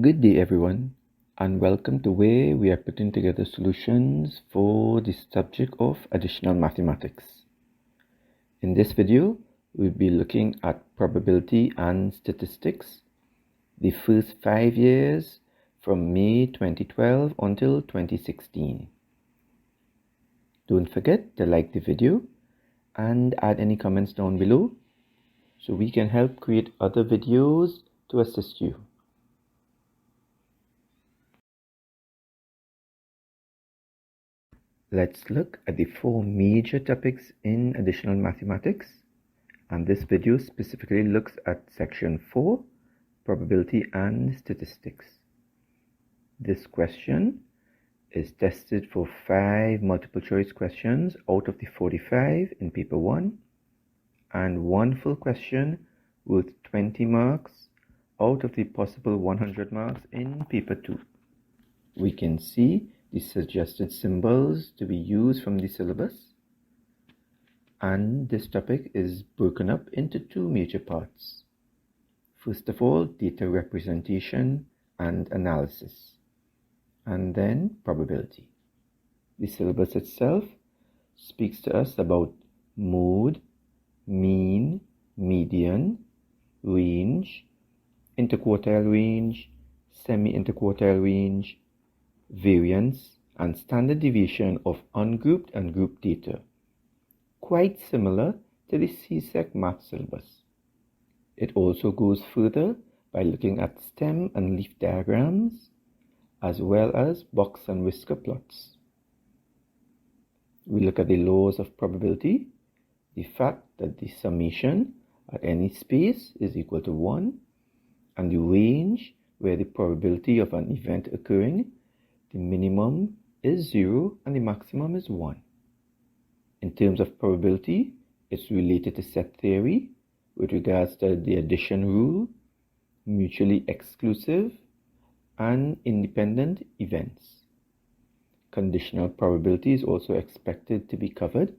Good day everyone, and welcome to where we are putting together solutions for the subject of additional mathematics. In this video, we'll be looking at probability and statistics, the first 5 years from May 2012 until 2016. Don't forget to like the video and add any comments down below so we can help create other videos to assist you. Let's look at the 4 major topics in additional mathematics, and this video specifically looks at section 4, probability and statistics. This question is tested for 5 multiple choice questions out of the 45 in paper 1 and 1 full question worth 20 marks out of the possible 100 marks in paper 2. We can see the suggested symbols to be used from the syllabus, and this topic is broken up into 2 major parts. First of all, data representation and analysis, and then probability. The syllabus itself speaks to us about mode, mean, median, range, interquartile range, semi-interquartile range, variance, and standard deviation of ungrouped and grouped data, quite similar to the CSEC Maths syllabus. It also goes further by looking at stem and leaf diagrams, as well as box and whisker plots. We look at the laws of probability, the fact that the summation at any space is equal to 1, and the range where the probability of an event occurring, the minimum is 0 and the maximum is 1. In terms of probability, it's related to set theory with regards to the addition rule, mutually exclusive, and independent events. Conditional probability is also expected to be covered.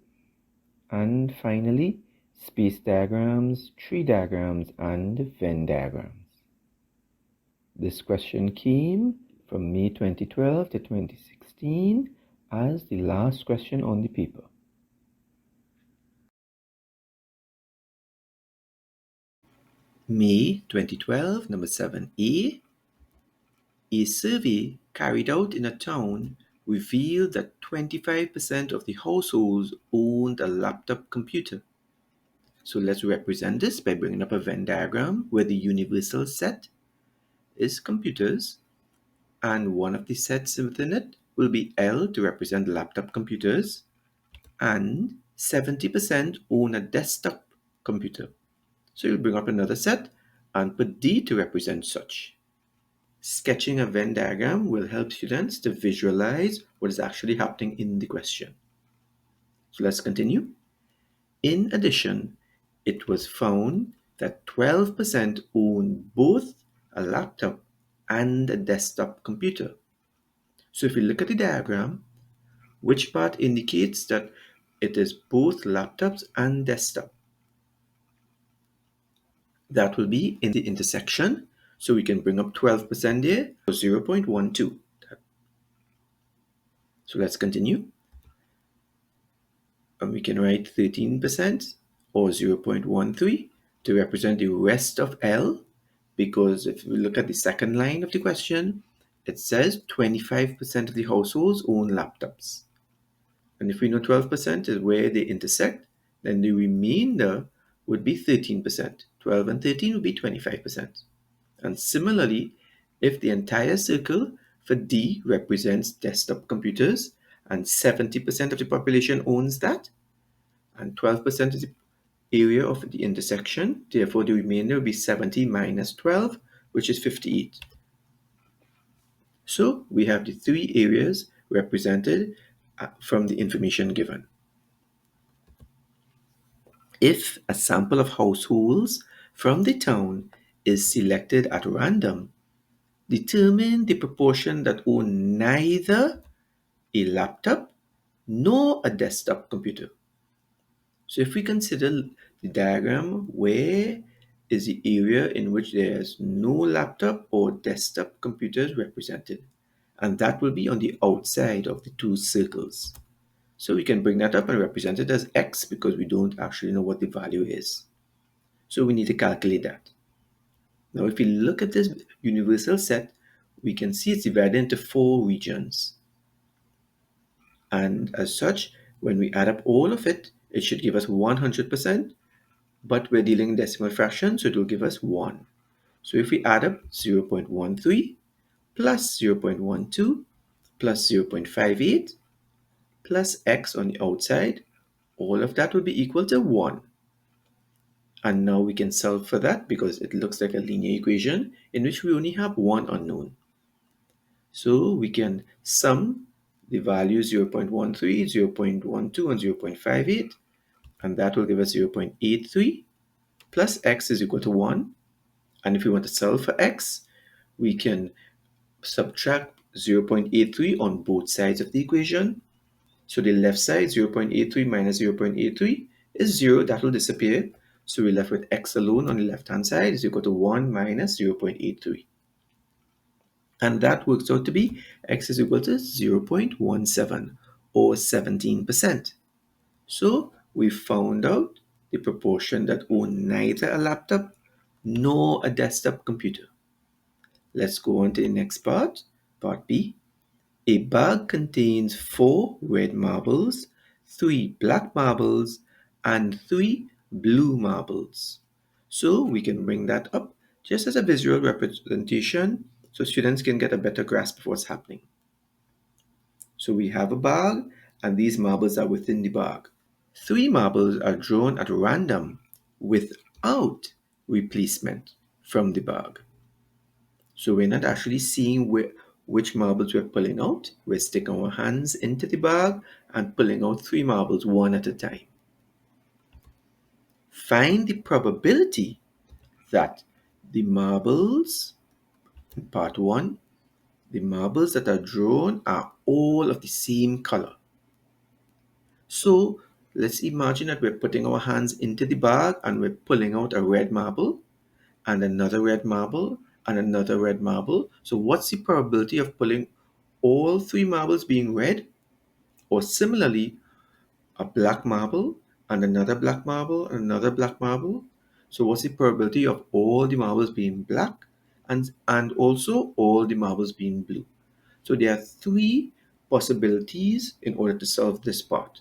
And finally, space diagrams, tree diagrams, and Venn diagrams. This question came from May 2012 to 2016 as the last question on the paper. May 2012, number 7A. A survey carried out in a town revealed that 25% of the households owned a laptop computer. So let's represent this by bringing up a Venn diagram where the universal set is computers, and one of the sets within it will be L to represent laptop computers, and 70% own a desktop computer. So you'll bring up another set and put D to represent such. Sketching a Venn diagram will help students to visualize what is actually happening in the question. So let's continue. In addition, it was found that 12% own both a laptop and a desktop computer. So if we look at the diagram, which part indicates that it is both laptops and desktop? That will be in the intersection. So we can bring up 12% there, 0.12. So let's continue. And we can write 13% or 0.13 to represent the rest of L, because if we look at the second line of the question, it says 25% of the households own laptops. And if we know 12% is where they intersect, then the remainder would be 13%. 12 and 13 would be 25%. And similarly, if the entire circle for D represents desktop computers and 70% of the population owns that, and 12% is the area of the intersection, therefore the remainder will be 70 minus 12, which is 58. So we have the 3 areas represented from the information given. If a sample of households from the town is selected at random, determine the proportion that own neither a laptop nor a desktop computer. So if we consider the diagram where is the area in which there is no laptop or desktop computers represented, and that will be on the outside of the two circles. So we can bring that up and represent it as x because we don't actually know what the value is. So we need to calculate that. Now if we look at this universal set, we can see it's divided into 4 regions. And as such, when we add up all of it, it should give us 100%, but we're dealing in decimal fraction, so it will give us 1. So if we add up 0.13 plus 0.12 plus 0.58 plus x on the outside, all of that will be equal to 1. And now we can solve for that because it looks like a linear equation in which we only have one unknown. So we can sum the values 0.13, 0.12, and 0.58, and that will give us 0.83 plus x is equal to 1. And if we want to solve for x, we can subtract 0.83 on both sides of the equation. So the left side, 0.83 minus 0.83 is 0. That will disappear. So we're left with x alone on the left-hand side is equal to 1 minus 0.83. And that works out to be x is equal to 0.17 or 17%. So we found out the proportion that own neither a laptop nor a desktop computer. Let's go on to the next part, part B. A bag contains 4 red marbles, 3 black marbles, and 3 blue marbles. So we can bring that up just as a visual representation so students can get a better grasp of what's happening. So we have a bag and these marbles are within the bag. 3 marbles are drawn at random without replacement from the bag. So we're not actually seeing which marbles we're pulling out. We're sticking our hands into the bag and pulling out 3 marbles one at a time. Find the probability that the marbles, in part 1, the marbles that are drawn are all of the same color. So let's imagine that we're putting our hands into the bag and we're pulling out a red marble and another red marble and another red marble. So what's the probability of pulling all 3 marbles being red? Or similarly, a black marble and another black marble and another black marble. So what's the probability of all the marbles being black and also all the marbles being blue? So there are 3 possibilities in order to solve this part.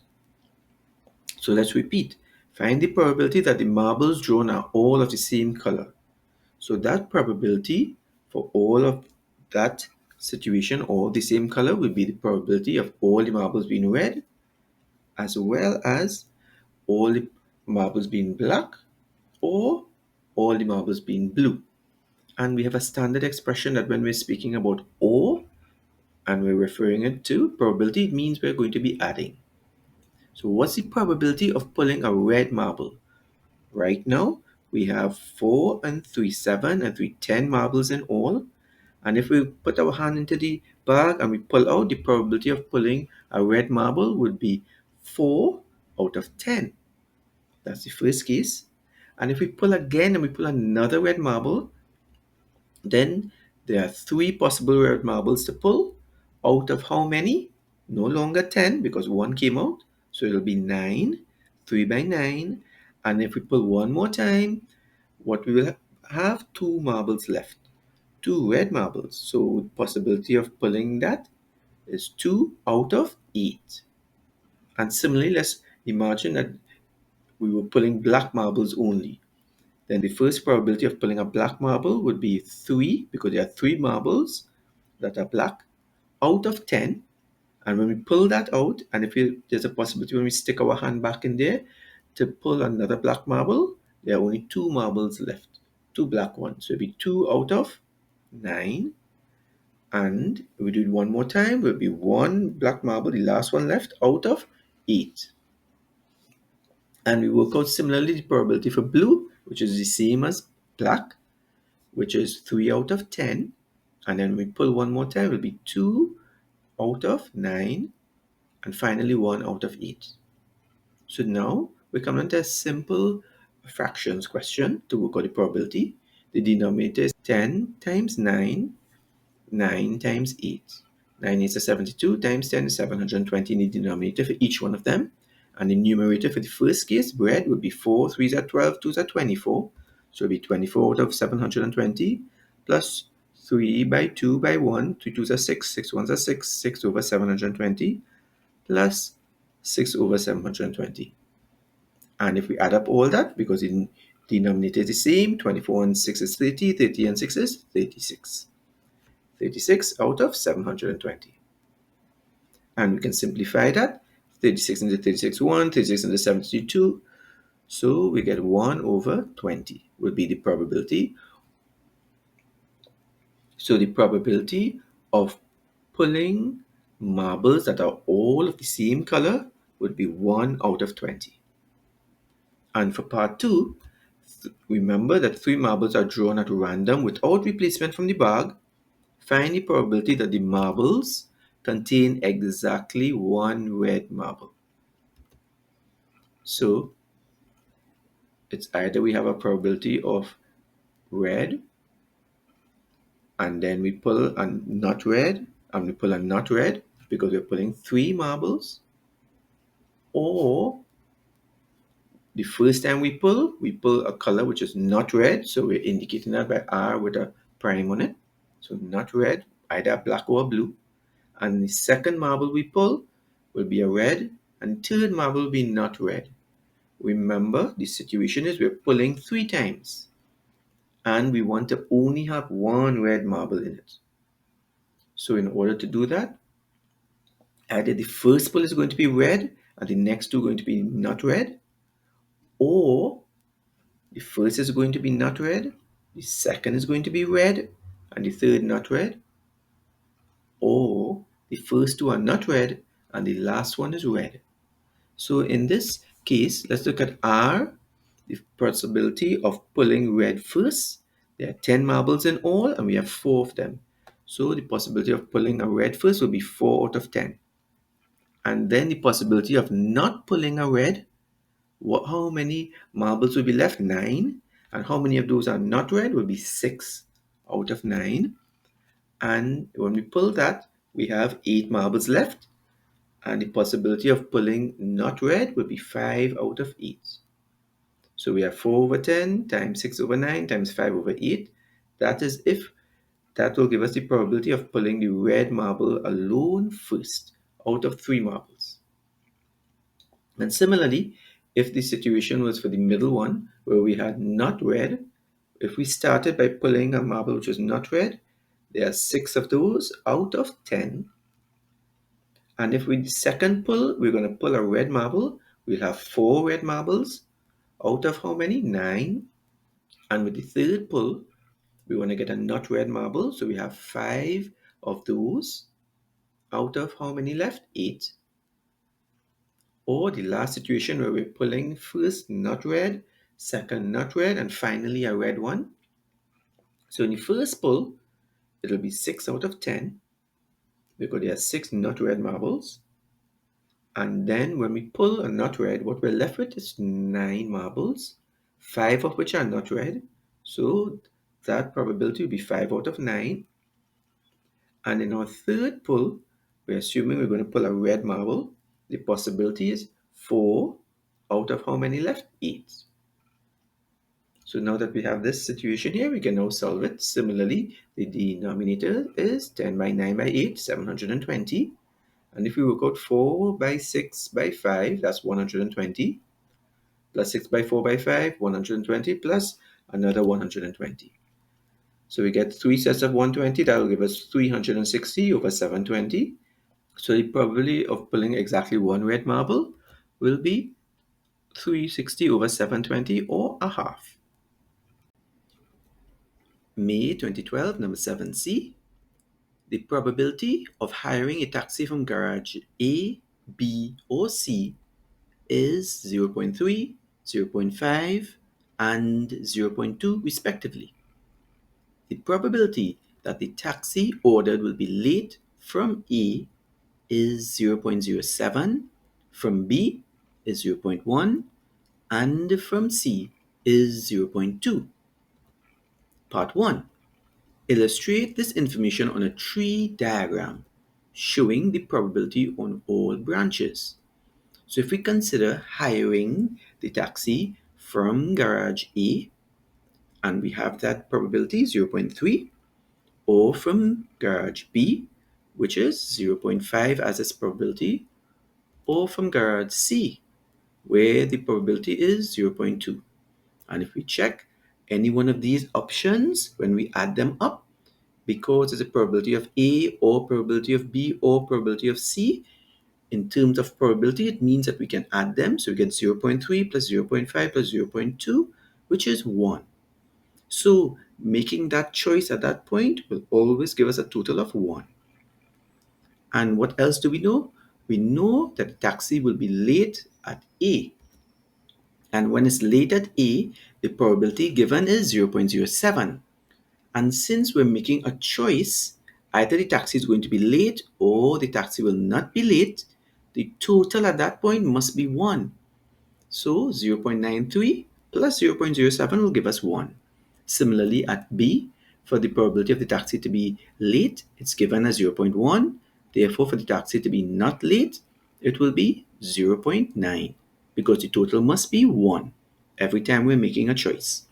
So let's repeat. Find the probability that the marbles drawn are all of the same color. So that probability for all of that situation, all the same color, will be the probability of all the marbles being red, as well as all the marbles being black, or all the marbles being blue. And we have a standard expression that when we're speaking about or, and we're referring it to probability, it means we're going to be adding. So what's the probability of pulling a red marble? Right now, we have 4 and 3, 7 and 3, 10 marbles in all. And if we put our hand into the bag and we pull out, the probability of pulling a red marble would be 4 out of 10. That's the first case. And if we pull again and we pull another red marble, then there are 3 possible red marbles to pull out of how many? No longer 10 because 1 came out. So it'll be 9, 3 by 9. And if we pull one more time, what we will have 2 marbles left. 2 red marbles. So the possibility of pulling that is 2 out of 8. And similarly, let's imagine that we were pulling black marbles only. Then the first probability of pulling a black marble would be 3 because there are 3 marbles that are black out of 10. And when we pull that out, and there's a possibility when we stick our hand back in there to pull another black marble, there are only 2 marbles left, 2 black ones. So it'll be 2 out of 9. And if we do it one more time, it will be 1 black marble, the last one left, out of 8. And we work out similarly the probability for blue, which is the same as black, which is 3 out of 10. And then we pull one more time, it will be 2 out of 9. And finally 1 out of 8. So now we come into a simple a fractions question to work out the probability. The denominator is 10 times 9, 9 times 8. 9 is 72 times 10 is 720 in the denominator for each one of them. And the numerator for the first case, bread, would be 4, 3s are 12, 2s are 24. So it would be 24 out of 720 plus 3 by 2 by 1, 3 2s are 6, 6 1s are 6, 6 over 720 plus 6 over 720. And if we add up all that, because the denominator is the same, 24 and 6 is 30, 30 and 6 is 36. 36 out of 720. And we can simplify that. 36 into 36, 1, 36 into 72. So we get 1 over 20 would be the probability. So the probability of pulling marbles that are all of the same color would be 1 out of 20. And for part 2, remember that 3 marbles are drawn at random without replacement from the bag. Find the probability that the marbles contain exactly 1 red marble. So it's either we have a probability of red, and then we pull a not red, and we pull a not red because we're pulling 3 marbles, or the first time we pull a color which is not red, so we're indicating that by R with a prime on it. So not red, either black or blue. And the second marble we pull will be a red, and third marble will be not red. Remember, the situation is we're pulling 3 times, and we want to only have 1 red marble in it. So in order to do that, either the first pull is going to be red, and the next 2 are going to be not red, or the first is going to be not red, the second is going to be red, and the third not red, or the first 2 are not red, and the last one is red. So in this case, let's look at R, the possibility of pulling red first. There are 10 marbles in all, and we have 4 of them. So the possibility of pulling a red first will be 4 out of 10. And then the possibility of not pulling a red, how many marbles will be left? 9. And how many of those are not red will be 6 out of 9. And when we pull that, we have 8 marbles left. And the possibility of pulling not red will be 5 out of 8. So we have 4 over 10 times 6 over 9 times 5 over 8. That will give us the probability of pulling the red marble alone first out of 3 marbles. And similarly, if the situation was for the middle one, where we had not red, if we started by pulling a marble which was not red, there are 6 of those out of 10. And if with the second pull, we're going to pull a red marble, we'll have 4 red marbles out of how many? 9. And with the third pull, we want to get a not red marble, so we have 5 of those out of how many left? 8. Or the last situation where we're pulling first not red, second not red, and finally a red one. So in the first pull, it'll be 6 out of 10 because there are 6 not red marbles. And then when we pull a not red, what we're left with is 9 marbles, 5 of which are not red. So that probability will be 5 out of 9. And in our third pull, we're assuming we're going to pull a red marble. The possibility is 4 out of how many left? 8. So now that we have this situation here, we can now solve it. Similarly, the denominator is 10 by 9 by 8, 720. And if we work out 4 by 6 by 5, that's 120. Plus 6 by 4 by 5, 120, plus another 120. So we get 3 sets of 120. That will give us 360 over 720. So the probability of pulling exactly 1 red marble will be 360 over 720, or a half. May 2012, number 7C. The probability of hiring a taxi from garage A, B, or C is 0.3, 0.5, and 0.2 respectively. The probability that the taxi ordered will be late from A is 0.07, from B is 0.1, and from C is 0.2. Part 1. Illustrate this information on a tree diagram showing the probability on all branches. So if we consider hiring the taxi from garage A, and we have that probability 0.3, or from garage B, which is 0.5 as its probability, or from garage C, where the probability is 0.2. And if we check any one of these options, when we add them up, because it's a probability of A or probability of B or probability of C, in terms of probability, it means that we can add them. So we get 0.3 plus 0.5 plus 0.2, which is 1. So making that choice at that point will always give us a total of 1. And what else do we know? We know that the taxi will be late at A. And when it's late at A, the probability given is 0.07. And since we're making a choice, either the taxi is going to be late or the taxi will not be late, the total at that point must be 1. So 0.93 plus 0.07 will give us 1. Similarly, at B, for the probability of the taxi to be late, it's given as 0.1. Therefore, for the taxi to be not late, it will be 0.9 because the total must be 1 every time we're making a choice.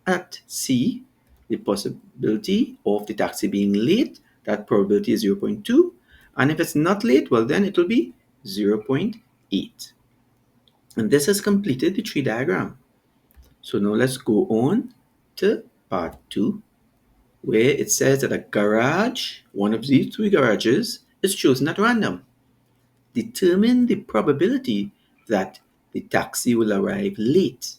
At C, the possibility of the taxi being late, that probability is 0.2. And if it's not late, well, then it will be 0.8. And this has completed the tree diagram. So now let's go on to part 2, where it says that a garage, one of these 3 garages, is chosen at random. Determine the probability that the taxi will arrive late.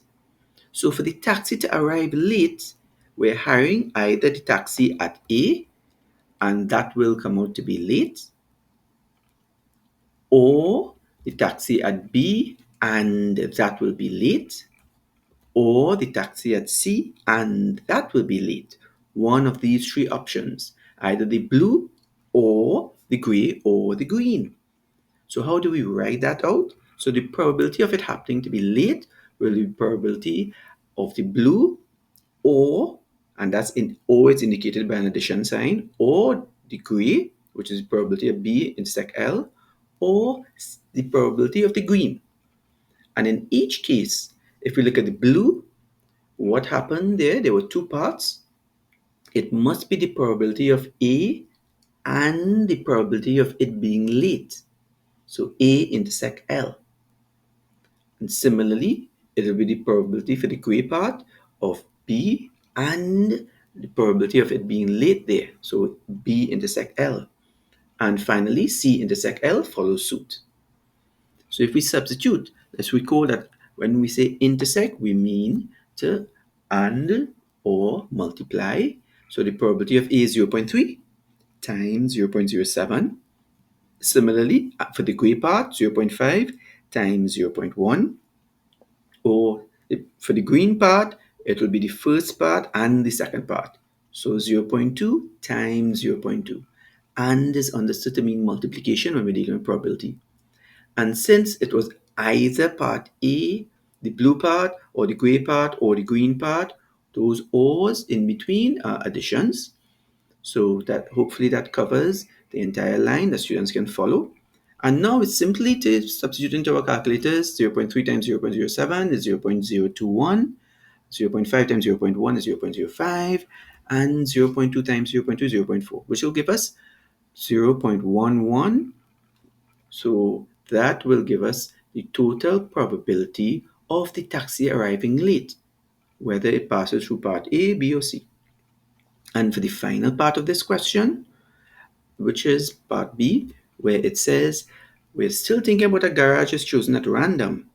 So for the taxi to arrive late, we're hiring either the taxi at A, and that will come out to be late, or the taxi at B, and that will be late, or the taxi at C, and that will be late. One of these 3 options, either the blue or the gray or the green. So how do we write that out? So the probability of it happening to be late will be the probability of the blue, or, and that's always indicated by an addition sign, or the gray, which is the probability of B intersect L, or the probability of the green. And in each case, if we look at the blue, what happened there? There were 2 parts. It must be the probability of A and the probability of it being late. So A intersect L. And similarly, it will be the probability for the gray part of B and the probability of it being late there. So B intersect L. And finally, C intersect L follows suit. So if we substitute, let's recall that when we say intersect, we mean to and or multiply. So the probability of A is 0.3 times 0.07. Similarly, for the gray part, 0.5 times 0.1. Or for the green part, it will be the first part and the second part. So 0.2 times 0.2. And is understood to mean multiplication when we're dealing with probability. And since it was either part A, the blue part, or the gray part, or the green part, those O's in between are additions. So that hopefully that covers the entire line that students can follow. And now it's simply to substitute into our calculators. 0.3 times 0.07 is 0.021, 0.5 times 0.1 is 0.05, and 0.2 times 0.2 is 0.4, which will give us 0.11. So that will give us the total probability of the taxi arriving late, whether it passes through part A, B, or C. And for the final part of this question, which is part B, where it says, we're still thinking about a garage is chosen at random.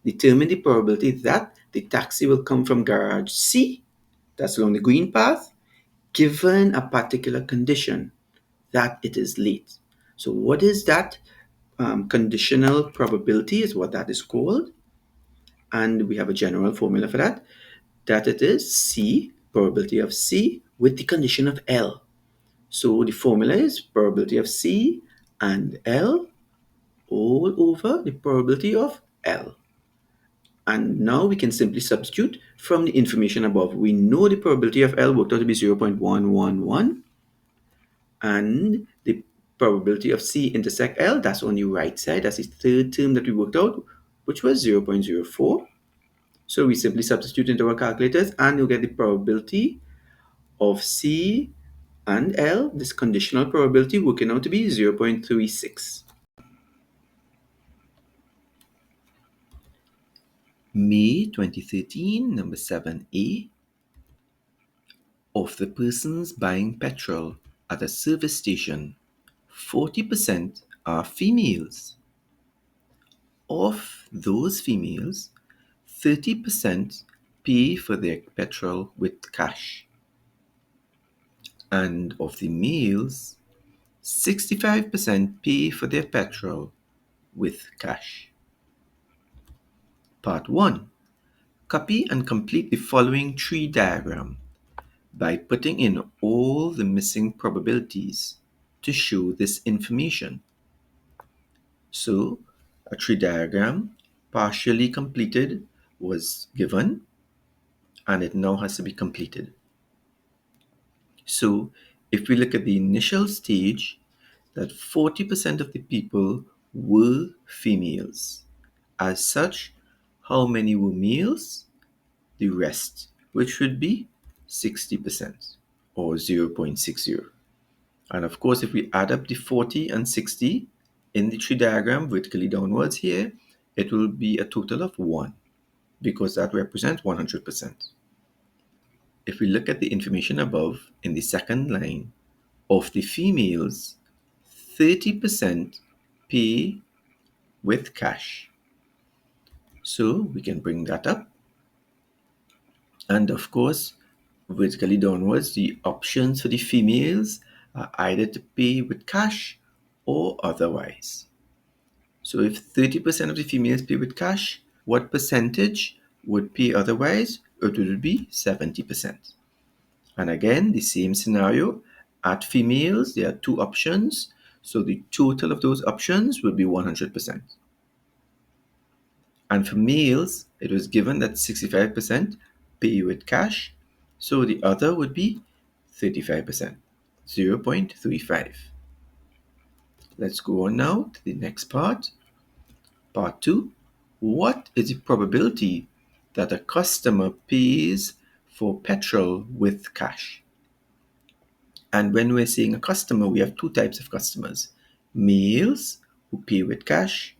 Determine the probability that the taxi will come from garage C, that's along the green path, given a particular condition that it is late. So what is that conditional probability is what that is called. And we have a general formula for that, that it is C, probability of C, with the condition of L. So the formula is probability of C and L all over the probability of L. And now we can simply substitute from the information above. We know the probability of L worked out to be 0.111, and the probability of C intersect L, that's on the right side. That's the third term that we worked out, which was 0.04. So we simply substitute into our calculators and you'll get the probability of C and L, this conditional probability, working out to be 0.36. May 2013, number 7A. Of the persons buying petrol at a service station, 40% are females. Of those females, 30% pay for their petrol with cash. And of the males, 65% pay for their petrol with cash. Part 1. Copy and complete the following tree diagram by putting in all the missing probabilities to show this information. So, a tree diagram partially completed was given and it now has to be completed. So, if we look at the initial stage, that 40% of the people were females. As such, how many were males? The rest, which would be 60% or 0.60. And of course, if we add up the 40 and 60 in the tree diagram vertically downwards here, it will be a total of 1 because that represents 100%. If we look at the information above in the second line, of the females, 30% pay with cash. So we can bring that up. And of course, vertically downwards, the options for the females are either to pay with cash or otherwise. So if 30% of the females pay with cash, what percentage would pay otherwise? It would be 70%. And again, the same scenario. At females, there are two options. So the total of those options will be 100%. And for males, it was given that 65% pay with cash. So the other would be 35%, 0.35. Let's go on now to the next part. Part 2. What is the probability that a customer pays for petrol with cash? And when we're saying a customer, we have two types of customers. Males who pay with cash,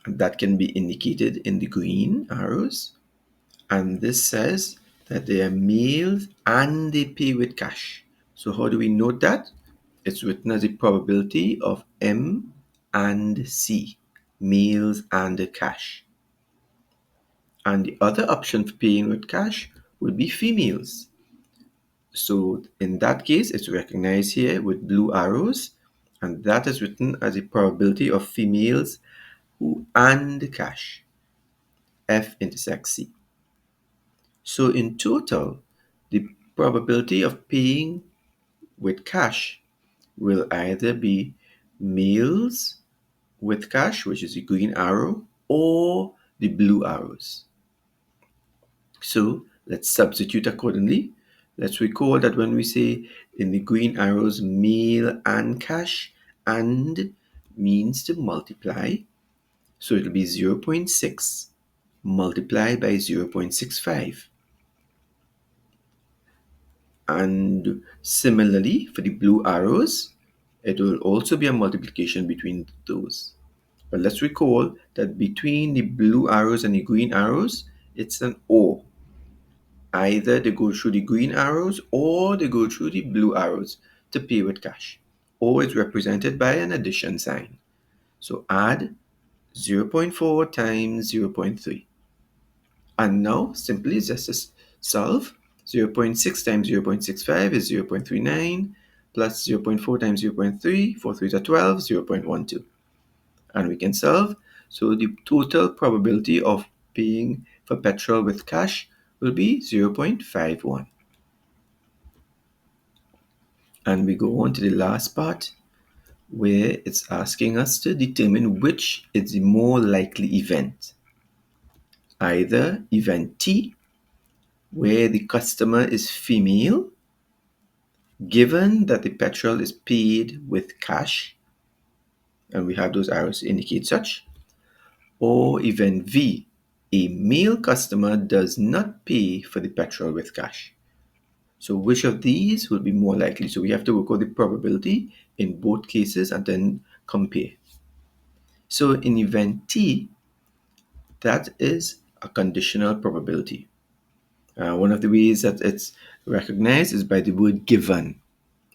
and that can be indicated in the green arrows. And this says that they are males and they pay with cash. So how do we note that? It's written as a probability of M and C, males and cash. And the other option for paying with cash would be females. So in that case, it's recognized here with blue arrows, and that is written as a probability of females who and cash, F intersects C. So in total, the probability of paying with cash will either be males with cash, which is the green arrow, or the blue arrows. So let's substitute accordingly. Let's recall that when we say in the green arrows male and cash, and means to multiply. So it'll be 0.6 multiplied by 0.65. And similarly, for the blue arrows, it will also be a multiplication between those. But let's recall that between the blue arrows and the green arrows, it's an or. Either they go through the green arrows or they go through the blue arrows to pay with cash. Or it's represented by an addition sign. So add 0.4 times 0.3. And now simply just solve. 0.6 times 0.65 is 0.39 plus 0.4 times 0.3, 4 3s are 12, 0.12. And we can solve. So the total probability of paying for petrol with cash will be 0.51. And we go on to the last part where it's asking us to determine which is the more likely event. either event T, where the customer is female, given that the petrol is paid with cash, and we have those arrows to indicate such, or event V, a male customer does not pay for the petrol with cash. So which of these will be more likely? So we have to work out the probability in both cases and then compare. So in event T, that is a conditional probability. One of the ways that it's recognized is by the word given.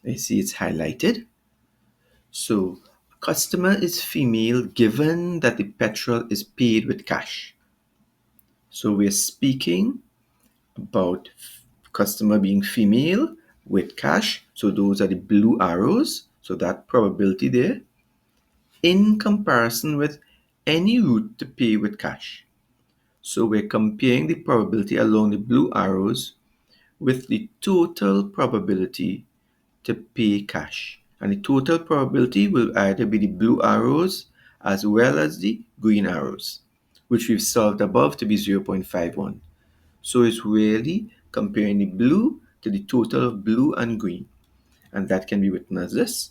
You see it's highlighted. So customer is female given that the petrol is paid with cash. So we're speaking about customer being female with cash. So those are the blue arrows. So that probability there in comparison with any route to pay with cash. So we're comparing the probability along the blue arrows with the total probability to pay cash. And the total probability will either be the blue arrows as well as the green arrows, which we've solved above to be 0.51. So it's really comparing the blue to the total of blue and green. And that can be written as this.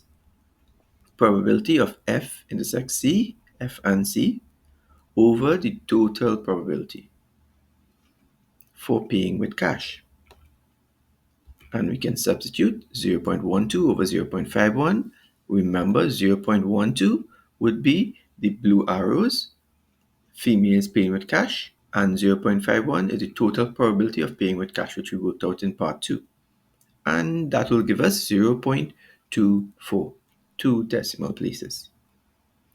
Probability of F intersect C, F and C, over the total probability for paying with cash. And we can substitute 0.12 over 0.51. Remember, 0.12 would be the blue arrows, females paying with cash, and 0.51 is the total probability of paying with cash, which we worked out in part 2. And that will give us 0.24, 2 decimal places.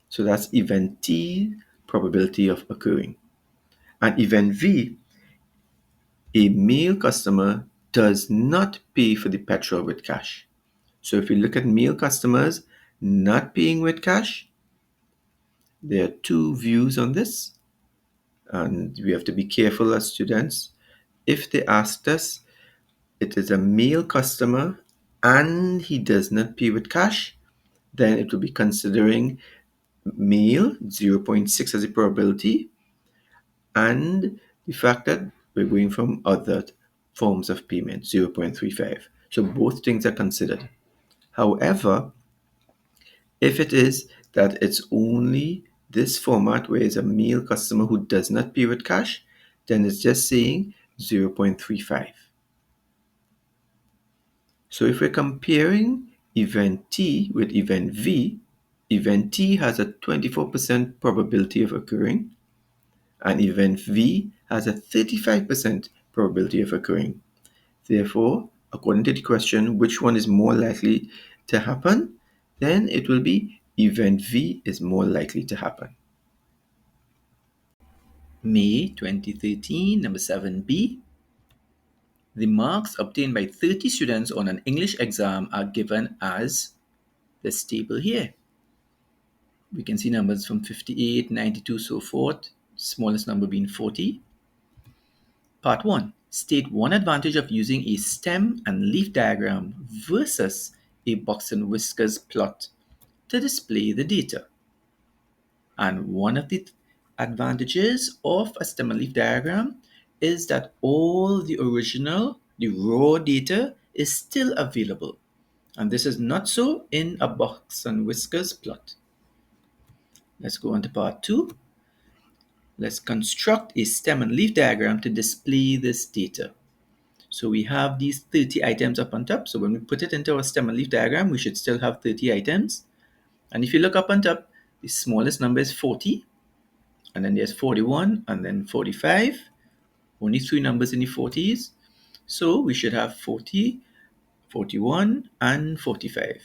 So that's event T, probability of occurring. And event V, a male customer does not pay for the petrol with cash. So if we look at male customers not paying with cash, there are two views on this. And we have to be careful as students. If they asked us, it is a male customer and he does not pay with cash, then it will be considering male 0.6 as a probability and the fact that we're going from other forms of payment 0.35. So both things are considered. However, if it is that it's only this format where it's a male customer who does not pay with cash, then it's just saying 0.35. So if we're comparing event T with event V, event T has a 24% probability of occurring, and event V has a 35% probability of occurring. Therefore, according to the question, which one is more likely to happen? Then it will be event V is more likely to happen. May 2013, number 7B. The marks obtained by 30 students on an English exam are given as this table here. We can see numbers from 58, 92, so forth, smallest number being 40. Part 1. State one advantage of using a stem and leaf diagram versus a box and whiskers plot to display the data. And one of the advantages of a stem and leaf diagram is that all the original, the raw data is still available. And this is not so in a box and whiskers plot. Let's go on to part 2. Let's construct a stem and leaf diagram to display this data. So we have these 30 items up on top. So when we put it into our stem and leaf diagram, we should still have 30 items. And if you look up on top, the smallest number is 40. And then there's 41 and then 45. Only 3 numbers in the 40s. So we should have 40, 41, and 45.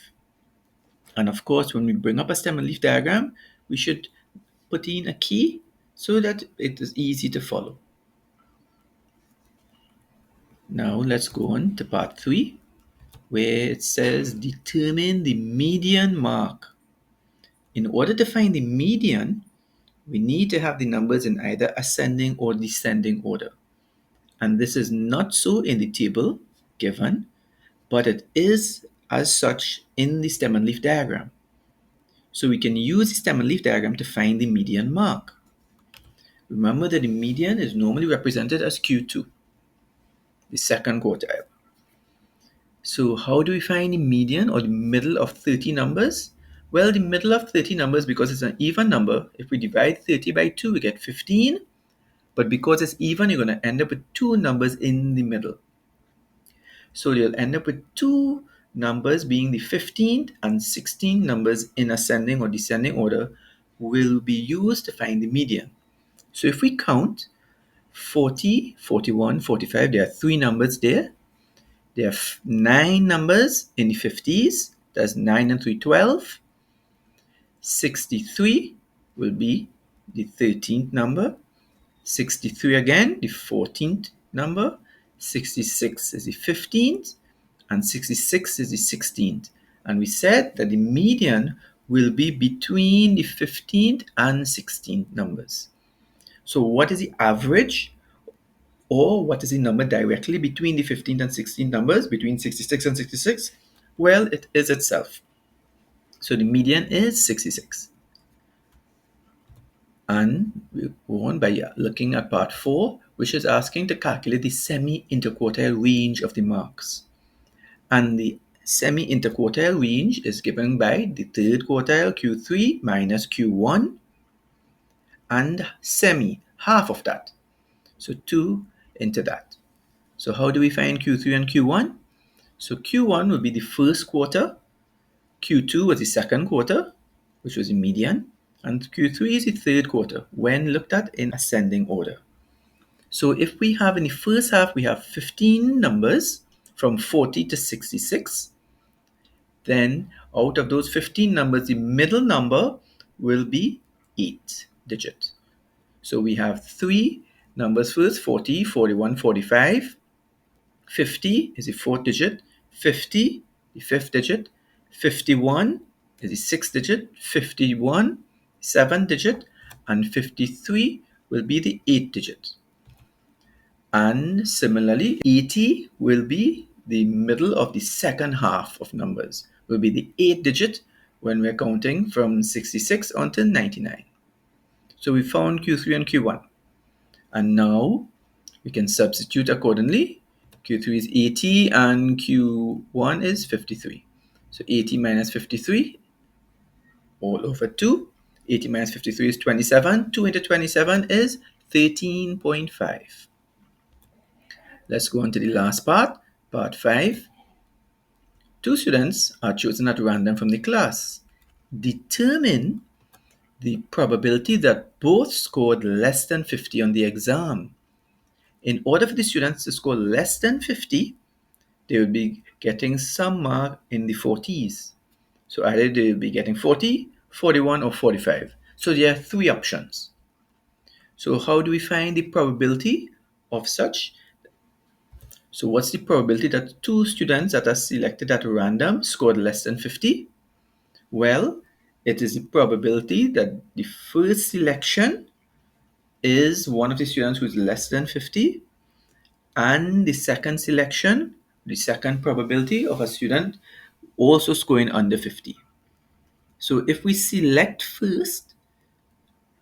And of course, when we bring up a stem and leaf diagram, we should put in a key so that it is easy to follow. Now let's go on to part 3, where it says determine the median mark. In order to find the median, we need to have the numbers in either ascending or descending order. And this is not so in the table given, but it is as such in the stem and leaf diagram. So we can use the stem and leaf diagram to find the median mark. Remember that the median is normally represented as Q2, the second quartile. So how do we find the median or the middle of 30 numbers? Well, the middle of 30 numbers, because it's an even number, if we divide 30 by 2, we get 15. But because it's even, you're going to end up with two numbers in the middle. So you'll end up with two numbers being the 15th and 16th numbers in ascending or descending order will be used to find the median. So if we count 40, 41, 45, there are three numbers there. There are 9 numbers in the 50s. That's 9 and 3, 12. 63 will be the 13th number. 63 again, the 14th number. 66 is the 15th. And 66 is the 16th. And we said that the median will be between the 15th and 16th numbers. So what is the average, or what is the number directly between the 15th and 16th numbers, between 66 and 66? Well, it is itself. So the median is 66. And we go on by looking at part 4, which is asking to calculate the semi-interquartile range of the marks. And the semi-interquartile range is given by the third quartile, Q3 minus Q1, and semi, half of that. So 2 into that. So how do we find Q3 and Q1? So Q1 will be the first quarter, Q2 was the second quarter, which was the median, and Q3 is the third quarter when looked at in ascending order. So if we have in the first half, we have 15 numbers from 40 to 66, then out of those 15 numbers, the middle number will be 8 digits. So we have 3 numbers first, 40, 41, 45. 50 is the fourth digit, 50, the fifth digit, 51 is the sixth digit, 51, 7th digit, and 53 will be the 8th digit. And similarly, 80 will be the middle of the second half of numbers, will be the 8th digit when we're counting from 66 until 99. So we found Q3 and Q1. And now we can substitute accordingly. Q3 is 80 and Q1 is 53. So 80 minus 53 all over 2. 80 minus 53 is 27. 2 into 27 is 13.5. Let's go on to the last part, part 5. 2 students are chosen at random from the class. Determine the probability that both scored less than 50 on the exam. In order for the students to score less than 50, they will be getting some mark in the 40s. So either they will be getting 40, 41, or 45. So there are 3 options. So how do we find the probability of such? So what's the probability that 2 students that are selected at random scored less than 50? Well, it is the probability that the first selection is one of the students who is less than 50, and the second selection, the second probability of a student also scoring under 50. So if we select first,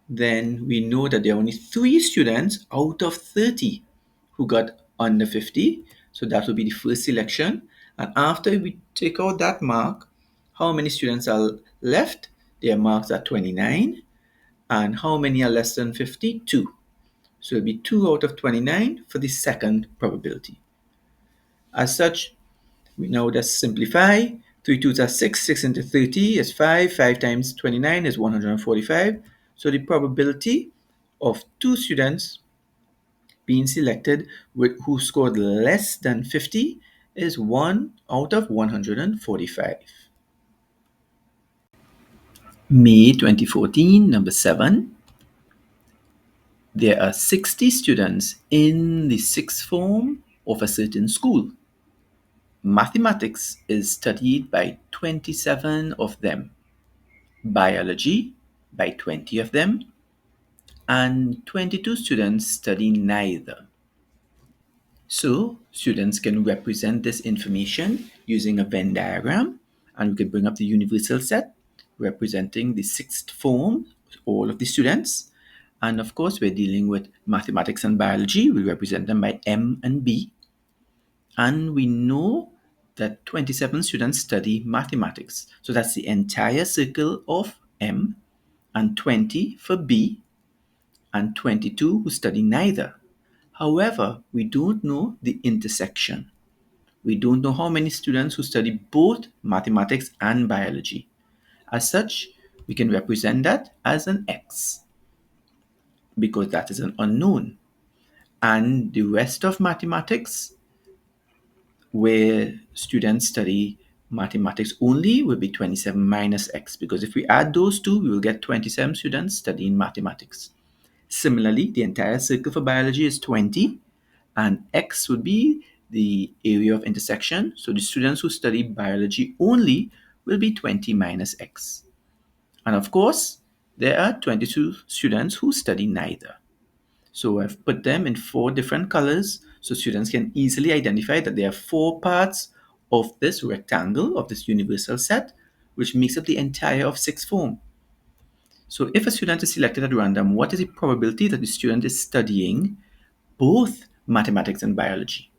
then we know that there are only 3 students out of 30 who got under 50. So that will be the first selection. And after we take out that mark, how many students are left? Their marks are 29. And how many are less than 50? 2. So it will be 2 out of 29 for the second probability. As such, we now just simplify. 3 2s are 6, 6 into 30 is 5, 5 times 29 is 145. So the probability of 2 students being selected who scored less than 50 is 1 out of 145. May 2014, number 7. There are 60 students in the 6th form of a certain school. Mathematics is studied by 27 of them, biology by 20 of them, and 22 students study neither. So students can represent this information using a Venn diagram, and we can bring up the universal set representing the 6th form, all of the students, And of course, we're dealing with mathematics and biology. We represent them by M and B. And we know that 27 students study mathematics. So that's the entire circle of M, and 20 for B, and 22 who study neither. However, we don't know the intersection. We don't know how many students who study both mathematics and biology. As such, we can represent that as an X because that is an unknown. And the rest of mathematics, where students study mathematics only, will be 27 minus X, because if we add those two, we will get 27 students studying mathematics. Similarly, the entire circle for biology is 20, and X would be the area of intersection. So the students who study biology only will be 20 minus X. And of course, there are 22 students who study neither. So I've put them in 4 different colors so students can easily identify that there are 4 parts of this rectangle, of this universal set, which makes up the entire of 6 form. So if a student is selected at random, what is the probability that the student is studying both mathematics and biology?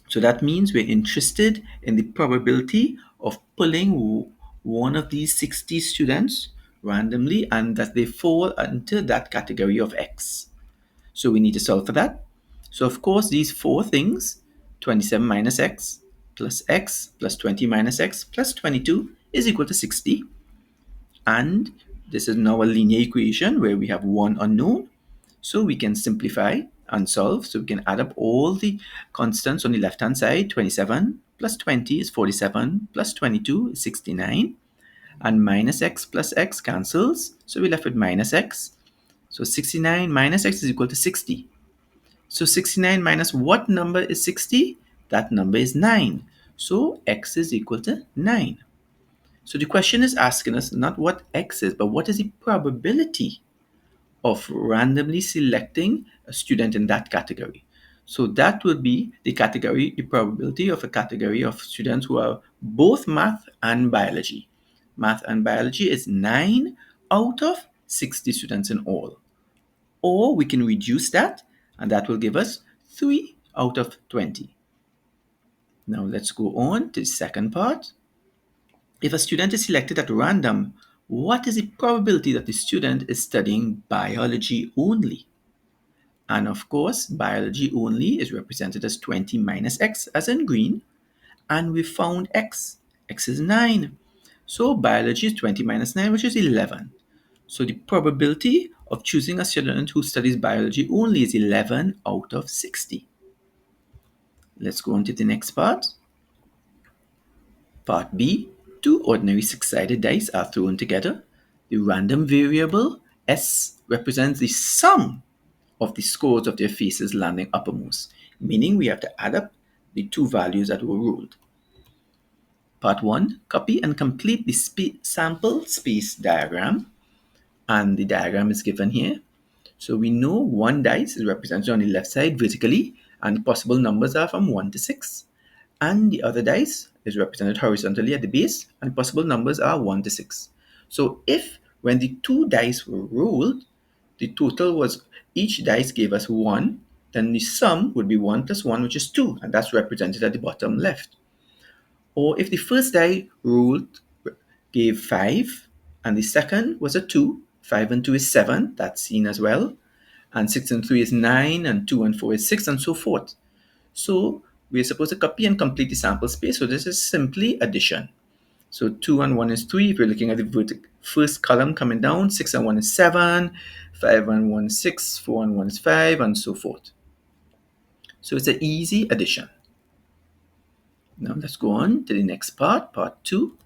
So that means we're interested in the probability of pulling one of these 60 students randomly and that they fall into that category of X. So we need to solve for that. So of course, these 4 things, 27 minus X plus 20 minus X plus 22 is equal to 60. And this is now a linear equation where we have one unknown. So we can simplify and solve. So we can add up all the constants on the left-hand side. 27 plus 20 is 47, plus 22 is 69. And minus x plus x cancels. So we're left with minus x. So 69 minus x is equal to 60. So 69 minus what number is 60? That number is 9. So x is equal to 9. So the question is asking us not what x is, but what is the probability of randomly selecting a student in that category. So that would be the probability of a category of students who are both math and biology. Math and biology is 9 out of 60 students in all. Or we can reduce that, and that will give us 3 out of 20. Now let's go on to the second part. If a student is selected at random, what is the probability that the student is studying biology only? And of course, biology only is represented as 20 minus x, as in green. And we found x. X is 9. So biology is 20 minus 9, which is 11. So the probability of choosing a student who studies biology only is 11 out of 60. Let's go on to the next part. Part B. 2 ordinary 6-sided dice are thrown together. The random variable S represents the sum of the scores of their faces landing uppermost, meaning we have to add up the 2 values that were rolled. Part 1. Copy and complete the sample space diagram, and the diagram is given here. So we know one dice is represented on the left side vertically, and possible numbers are from 1 to 6. And the other dice is represented horizontally at the base, and possible numbers are 1 to 6. So if when the 2 dice were rolled, the total was each dice gave us 1, then the sum would be 1 plus 1, which is 2, and that's represented at the bottom left. Or if the first die rolled gave 5, and the second was a 2, 5 and 2 is 7, that's seen as well, and 6 and 3 is 9, and 2 and 4 is 6, and so forth. So we're supposed to copy and complete the sample space, so this is simply addition. So 2 and 1 is 3. If you're looking at the first column coming down, 6 and 1 is 7, 5 and 1 is 6, 4 and 1 is 5, and so forth. So it's an easy addition. Now let's go on to the next part, part 2,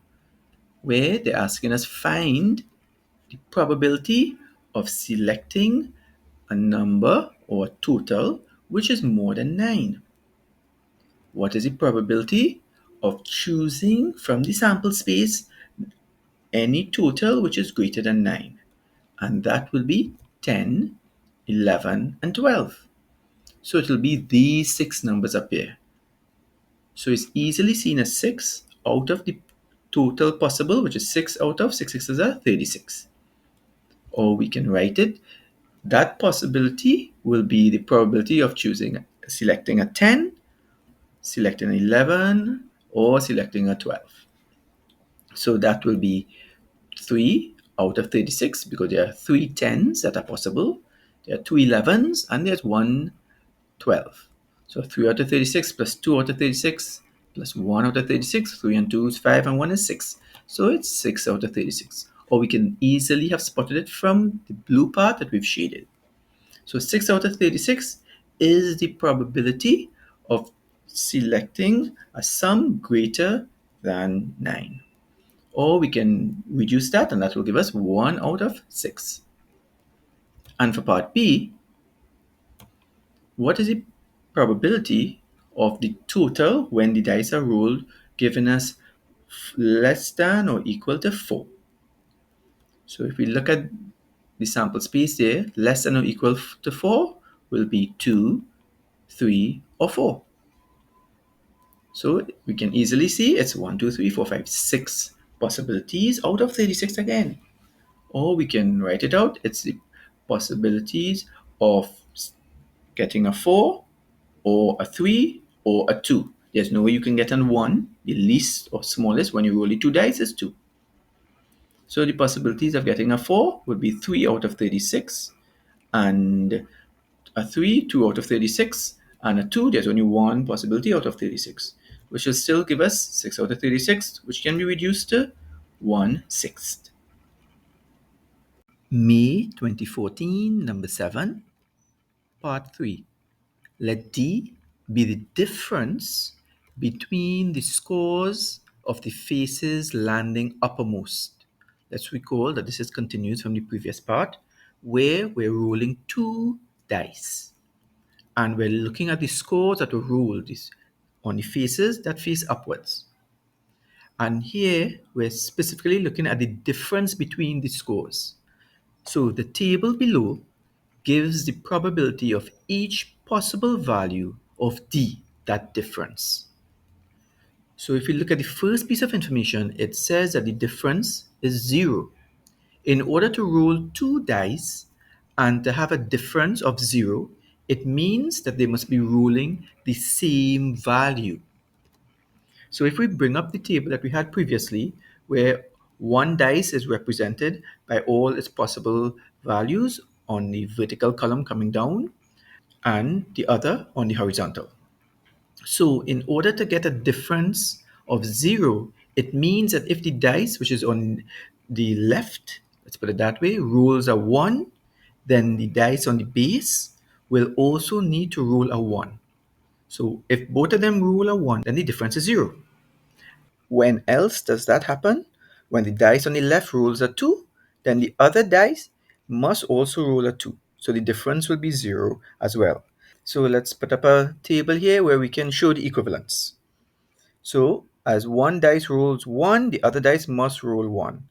where they're asking us find the probability of selecting a number or a total which is more than 9. What is the probability of choosing from the sample space any total which is greater than 9? And that will be 10, 11, and 12. So it will be these 6 numbers up here. So it's easily seen as 6 out of the total possible, which is 6 out of 6 sixes are 36. Or we can write it that possibility will be the probability of selecting a 10, selecting an 11, or selecting a 12. So that will be 3 out of 36 because there are 3 10s that are possible. There are 2 11s and there's 1 12. So 3 out of 36 plus 2 out of 36 plus 1 out of 36. 3 and 2 is 5 and 1 is 6. So it's 6 out of 36. Or we can easily have spotted it from the blue part that we've shaded. So 6 out of 36 is the probability of selecting a sum greater than 9. Or we can reduce that, and that will give us 1 out of 6. And for part B, what is the probability of the total when the dice are rolled giving us less than or equal to 4? So if we look at the sample space there, less than or equal to 4 will be 2, 3, or 4. So we can easily see it's 1, 2, 3, 4, 5, 6 possibilities out of 36 again. Or we can write it out. It's the possibilities of getting a 4 or a 3 or a 2. There's no way you can get a 1. The least or smallest when you roll the 2 dice is 2. So the possibilities of getting a 4 would be 3 out of 36, and a 3, 2 out of 36, and a 2, there's only one possibility out of 36, which will still give us 6 out of 36, which can be reduced to 1/6. May 2014, number 7, part 3. Let D be the difference between the scores of the faces landing uppermost. Let's recall that this is continuous from the previous part, where we're rolling 2 dice. And we're looking at the scores that were rolled on the faces that face upwards. And here we're specifically looking at the difference between the scores. So the table below gives the probability of each possible value of D, that difference. So if we look at the first piece of information, it says that the difference is 0. In order to roll 2 dice and to have a difference of 0, it means that they must be rolling the same value. So if we bring up the table that we had previously, where one dice is represented by all its possible values on the vertical column coming down, and the other on the horizontal. So in order to get a difference of 0, it means that if the dice, which is on the left, let's put it that way, rolls a 1, then the dice on the base will also need to roll a 1. So if both of them roll a 1, then the difference is 0. When else does that happen? When the dice on the left rolls a 2, then the other dice must also roll a 2. So the difference will be 0 as well. So let's put up a table here where we can show the equivalence. So as one dice rolls 1, the other dice must roll 1.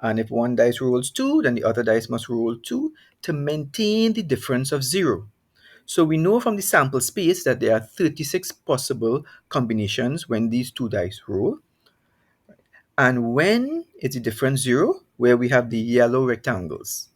And if one dice rolls 2, then the other dice must roll 2 to maintain the difference of 0. So we know from the sample space that there are 36 possible combinations when these two dice roll. And when is the difference 0? Where we have the yellow rectangles.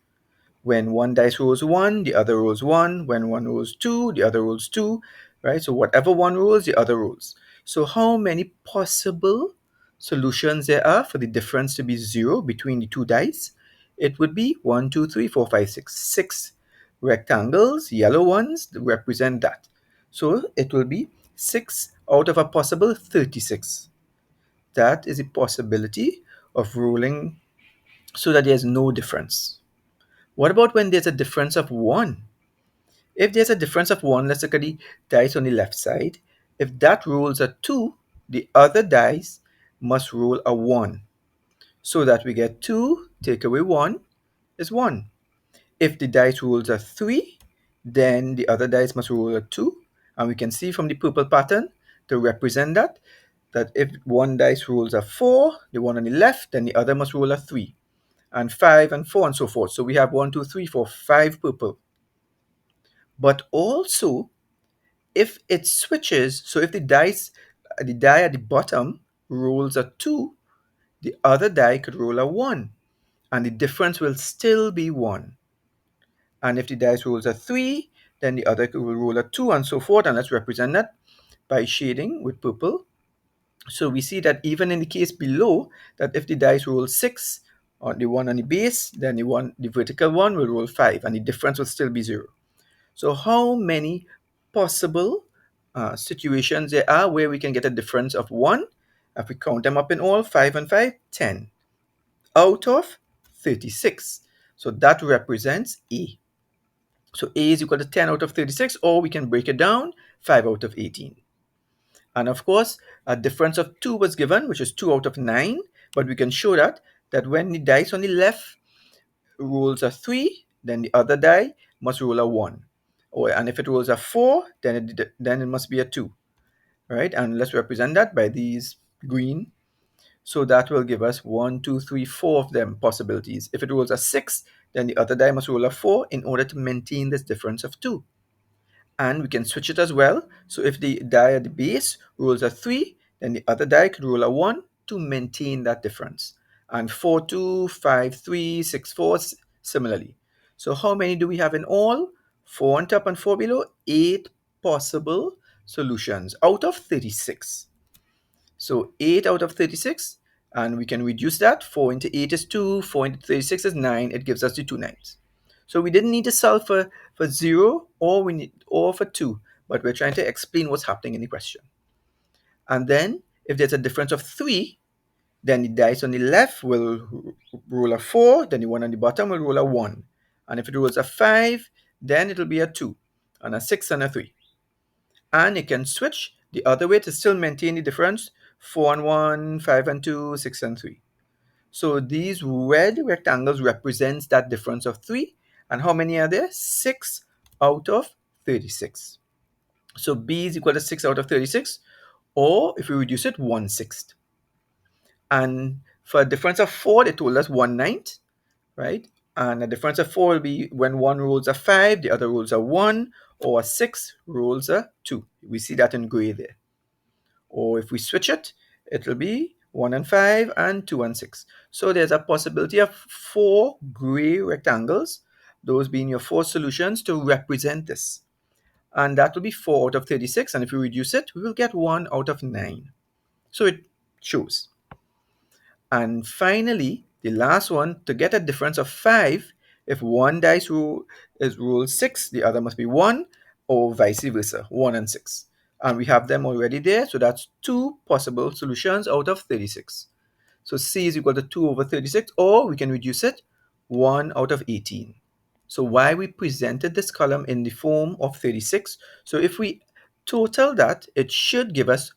When one dice rolls 1, the other rolls 1. When one rolls 2, the other rolls 2, right? So whatever one rolls, the other rolls. So how many possible solutions there are for the difference to be 0 between the two dice? It would be 1, 2, 3, 4, 5, 6. 6 rectangles, yellow ones, represent that. So it will be 6 out of a possible 36. That is a possibility of rolling so that there's no difference. What about when there's a difference of 1? If there's a difference of 1, let's look at the dice on the left side. If that rolls a 2, the other dice must roll a 1. So that we get 2, take away 1 is 1. If the dice rolls a 3, then the other dice must roll a 2. And we can see from the purple pattern to represent that if one dice rolls a 4, the one on the left, then the other must roll a 3. And 5 and 4 and so forth. So we have 1, 2, 3, 4, 5 purple. But also, if it switches, so if the die at the bottom rolls a 2, the other die could roll a 1, and the difference will still be 1. And if the dice rolls a 3, then the other will roll a 2 and so forth. And let's represent that by shading with purple. So we see that even in the case below, that if the dice roll 6 on the one on the base, then the vertical one will roll 5 and the difference will still be 0. So how many possible situations there are where we can get a difference of 1? If we count them up in all, 5 and 5, 10 out of 36. So that represents A. So A is equal to 10 out of 36, or we can break it down, 5 out of 18. And of course, a difference of 2 was given, which is 2 out of 9. But we can show that when the dice on the left rolls a 3, then the other die must roll a 1. And if it rolls a 4, then it must be a 2. Right? And let's represent that by these green. So that will give us 1, 2, 3, 4 of them possibilities. If it rolls a 6, then the other die must roll a 4 in order to maintain this difference of 2. And we can switch it as well. So if the die at the base rolls a 3, then the other die could roll a 1 to maintain that difference. And 4, 2, 5, 3, 6, 4 similarly. So how many do we have in all? 4 on top and 4 below. 8 possible solutions out of 36. So 8 out of 36, and we can reduce that. 4 into 8 is 2, 4 into 36 is 9. It gives us the 2 9s. So we didn't need to solve for 0 or for 2, but we're trying to explain what's happening in the question. And then if there's a difference of 3, then the dice on the left will roll a 4, then the one on the bottom will roll a 1. And if it rolls a 5, then it'll be a 2, and a 6 and a 3. And it can switch the other way to still maintain the difference, 4 and 1, 5 and 2, 6 and 3. So these red rectangles represents that difference of 3. And how many are there? 6 out of 36. So B is equal to 6 out of 36, or if we reduce it, 1/6. And for a difference of 4, they told us 1/9, right? And a difference of 4 will be when one rolls a 5, the other rolls a 1, or a 6 rolls a 2. We see that in gray there. Or if we switch it, it will be 1 and 5 and 2 and 6. So there's a possibility of 4 gray rectangles, those being your 4 solutions to represent this. And that will be 4 out of 36. And if we reduce it, we will get 1 out of 9. So it shows. And finally, the last one, to get a difference of 5, if one dice is rule 6, the other must be 1, or vice versa, 1 and 6. And we have them already there, so that's 2 possible solutions out of 36. So C is equal to 2 over 36, or we can reduce it, 1 out of 18. So why we presented this column in the form of 36, so if we total that, it should give us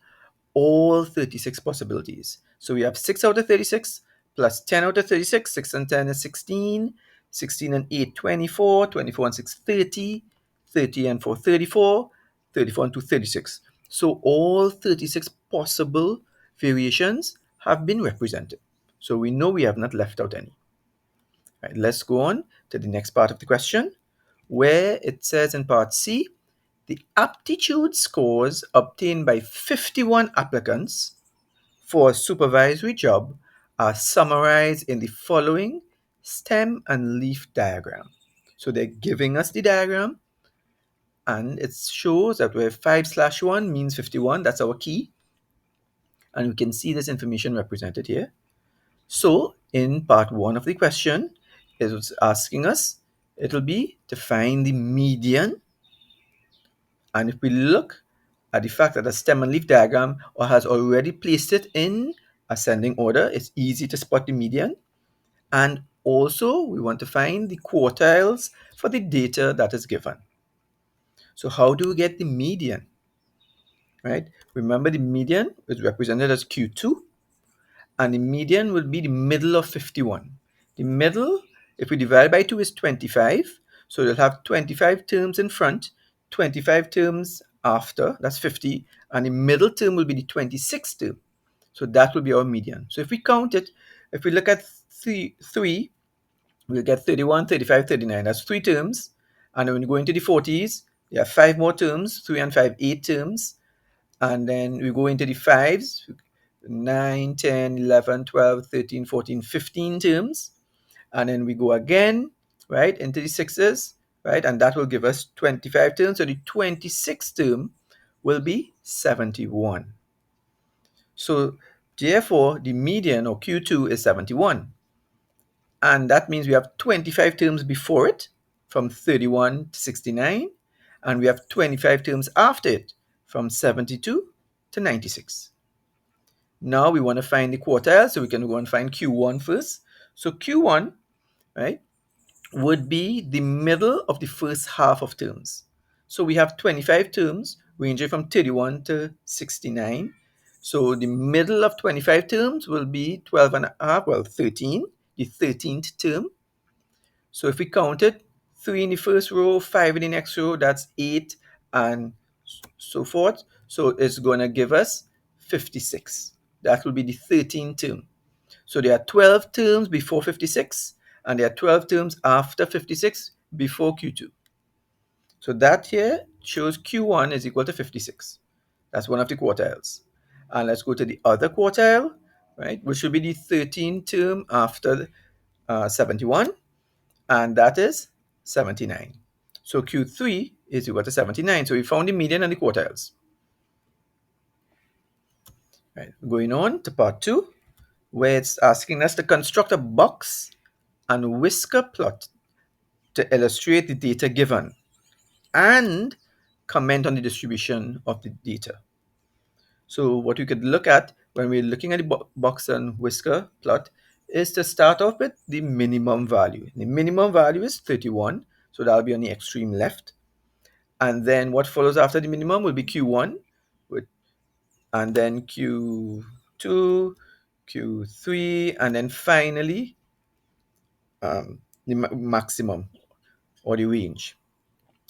all 36 possibilities. So we have 6 out of 36 plus 10 out of 36. 6 and 10 is 16. 16 and 8, 24. 24 and 6, 30. 30 and 4, 34. 34 and 2, 36. So all 36 possible variations have been represented. So we know we have not left out any. Right, let's go on to the next part of the question, where it says in part C, the aptitude scores obtained by 51 applicants for a supervisory job are summarized in the following stem and leaf diagram. So they're giving us the diagram, and it shows that where 5/1 means 51, that's our key. And we can see this information represented here. So in part 1 of the question, it was asking us, it'll be to find the median. And if we look at the fact that the stem and leaf diagram has already placed it in ascending order, it's easy to spot the median. And also, we want to find the quartiles for the data that is given. So how do we get the median? Right? Remember, the median is represented as Q2, and the median will be the middle of 51. The middle, if we divide by 2, is 25. So you'll have 25 terms in front, 25 terms after, that's 50, and the middle term will be the 26th term. So that will be our median. So if we count it, if we look at 3, we'll get 31, 35, 39. That's 3 terms. And when you go into the 40s, you have 5 more terms, 3 and 5, 8 terms. And then we go into the 5s, 9, 10, 11, 12, 13, 14, 15 terms. And then we go again, right, into the 6s, right? And that will give us 25 terms. So the 26th term will be 71. So therefore, the median or Q2 is 71. And that means we have 25 terms before it from 31 to 69. And we have 25 terms after it from 72 to 96. Now we want to find the quartile, so we can go and find Q1 first. So Q1, right, would be the middle of the first half of terms. So we have 25 terms ranging from 31 to 69. So the middle of 25 terms will be 12 and a half, well, 13, the 13th term. So if we count it, 3 in the first row, 5 in the next row, that's 8, and so forth. So it's going to give us 56. That will be the 13th term. So there are 12 terms before 56, and there are 12 terms after 56 before Q2. So that here shows Q1 is equal to 56. That's one of the quartiles. And let's go to the other quartile, right, which will be the 13th term after 71, and that is 79. So Q3 is equal to 79. So we found the median and the quartiles. Right. Going on to part 2, where it's asking us to construct a box and whisker plot to illustrate the data given and comment on the distribution of the data. So what we could look at when we're looking at the box and whisker plot is to start off with the minimum value. The minimum value is 31, so that'll be on the extreme left. And then what follows after the minimum will be Q1, and then Q2, Q3, and then finally the maximum or the range.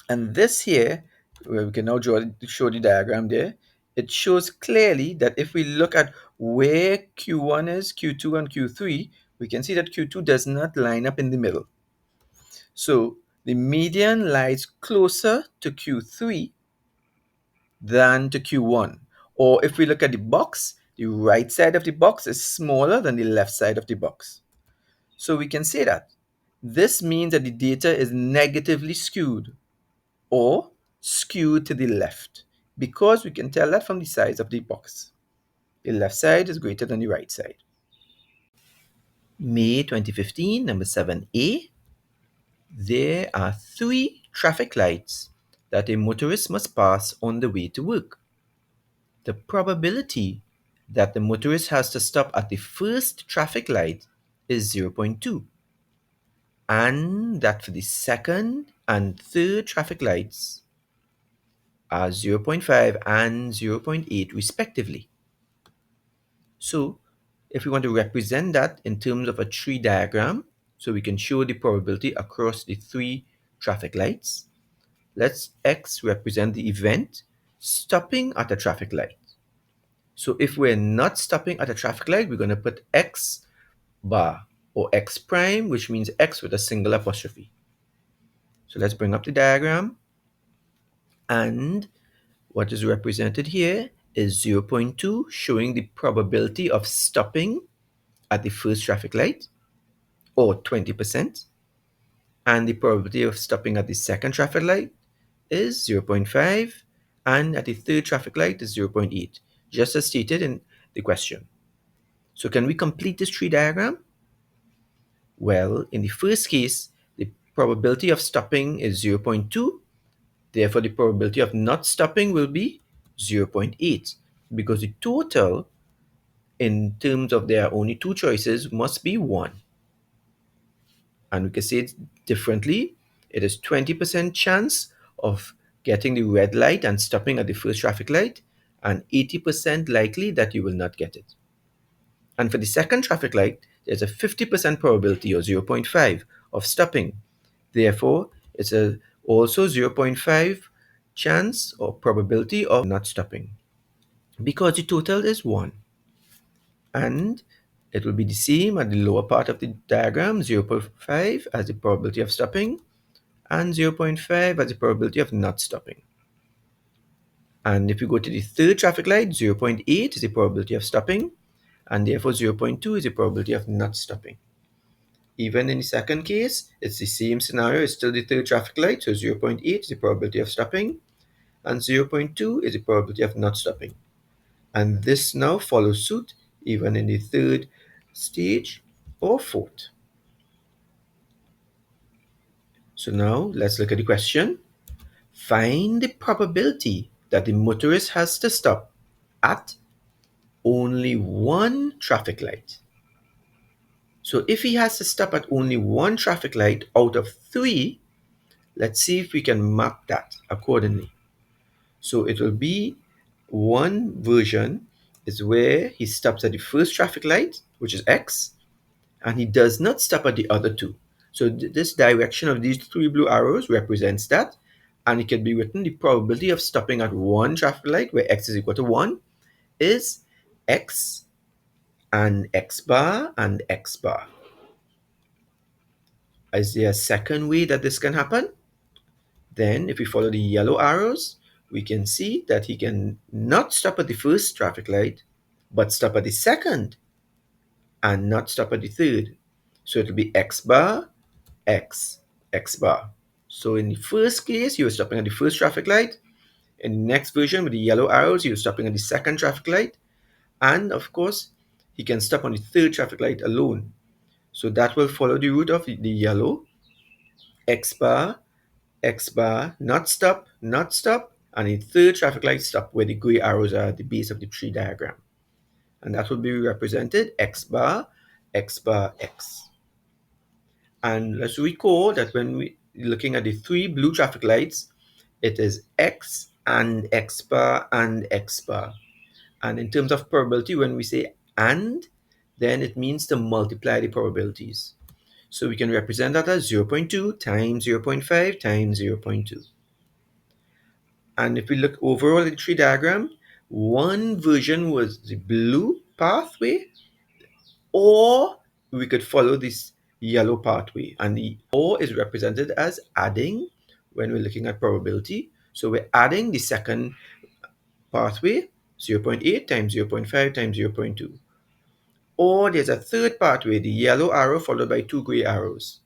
And this here, where we can now show the diagram there, it shows clearly that if we look at where Q1 is, Q2, and Q3, we can see that Q2 does not line up in the middle. So the median lies closer to Q3 than to Q1. Or if we look at the box, the right side of the box is smaller than the left side of the box. So we can say that. This means that the data is negatively skewed or skewed to the left, because we can tell that from the size of the box. The left side is greater than the right side. May 2015, number 7A. There are 3 traffic lights that a motorist must pass on the way to work. The probability that the motorist has to stop at the first traffic light is 0.2, and that for the second and third traffic lights are 0.5 and 0.8 respectively. So if we want to represent that in terms of a tree diagram, so we can show the probability across the 3 traffic lights, let's X represent the event stopping at a traffic light. So if we're not stopping at a traffic light, we're going to put X bar or X prime, which means X with a single apostrophe. So let's bring up the diagram. And what is represented here is 0.2, showing the probability of stopping at the first traffic light, or 20%. And the probability of stopping at the second traffic light is 0.5. And at the third traffic light is 0.8, just as stated in the question. So can we complete this tree diagram? Well, in the first case, the probability of stopping is 0.2. Therefore, the probability of not stopping will be 0.8, because the total, in terms of there are only 2 choices, must be 1. And we can say it differently. It is 20% chance of getting the red light and stopping at the first traffic light, and 80% likely that you will not get it. And for the second traffic light, there's a 50% probability, or 0.5, of stopping. Therefore, it's also 0.5 chance or probability of not stopping, because the total is 1. And it will be the same at the lower part of the diagram, 0.5 as the probability of stopping, and 0.5 as the probability of not stopping. And if you go to the third traffic light, 0.8 is the probability of stopping, and therefore 0.2 is the probability of not stopping. Even in the second case, it's the same scenario. It's still the third traffic light, so 0.8 is the probability of stopping, and 0.2 is the probability of not stopping. And this now follows suit even in the third stage or fourth. So now let's look at the question. Find the probability that the motorist has to stop at only one traffic light. So if he has to stop at only one traffic light out of 3, let's see if we can map that accordingly. So it will be one version is where he stops at the first traffic light, which is X, and he does not stop at the other two. So this direction of these 3 blue arrows represents that, and it can be written the probability of stopping at one traffic light where X is equal to 1 is X and X bar and X bar. Is there a second way that this can happen? Then if we follow the yellow arrows, we can see that he can not stop at the first traffic light, but stop at the second and not stop at the third. So it will be X bar, X, X bar. So in the first case, you were stopping at the first traffic light. In the next version with the yellow arrows, you're stopping at the second traffic light. And of course, he can stop on the third traffic light alone. So that will follow the route of the yellow, X bar, not stop, and the third traffic light stop where the gray arrows are at the base of the tree diagram. And that will be represented X bar, X bar, X. And let's recall that when we're looking at the 3 blue traffic lights, it is X and X bar and X bar. And in terms of probability, when we say and, then it means to multiply the probabilities. So we can represent that as 0.2 times 0.5 times 0.2. And if we look overall at the tree diagram, one version was the blue pathway, or we could follow this yellow pathway. And the or is represented as adding when we're looking at probability. So we're adding the second pathway, 0.8 times 0.5 times 0.2. Or there's a third pathway, the yellow arrow followed by 2 gray arrows.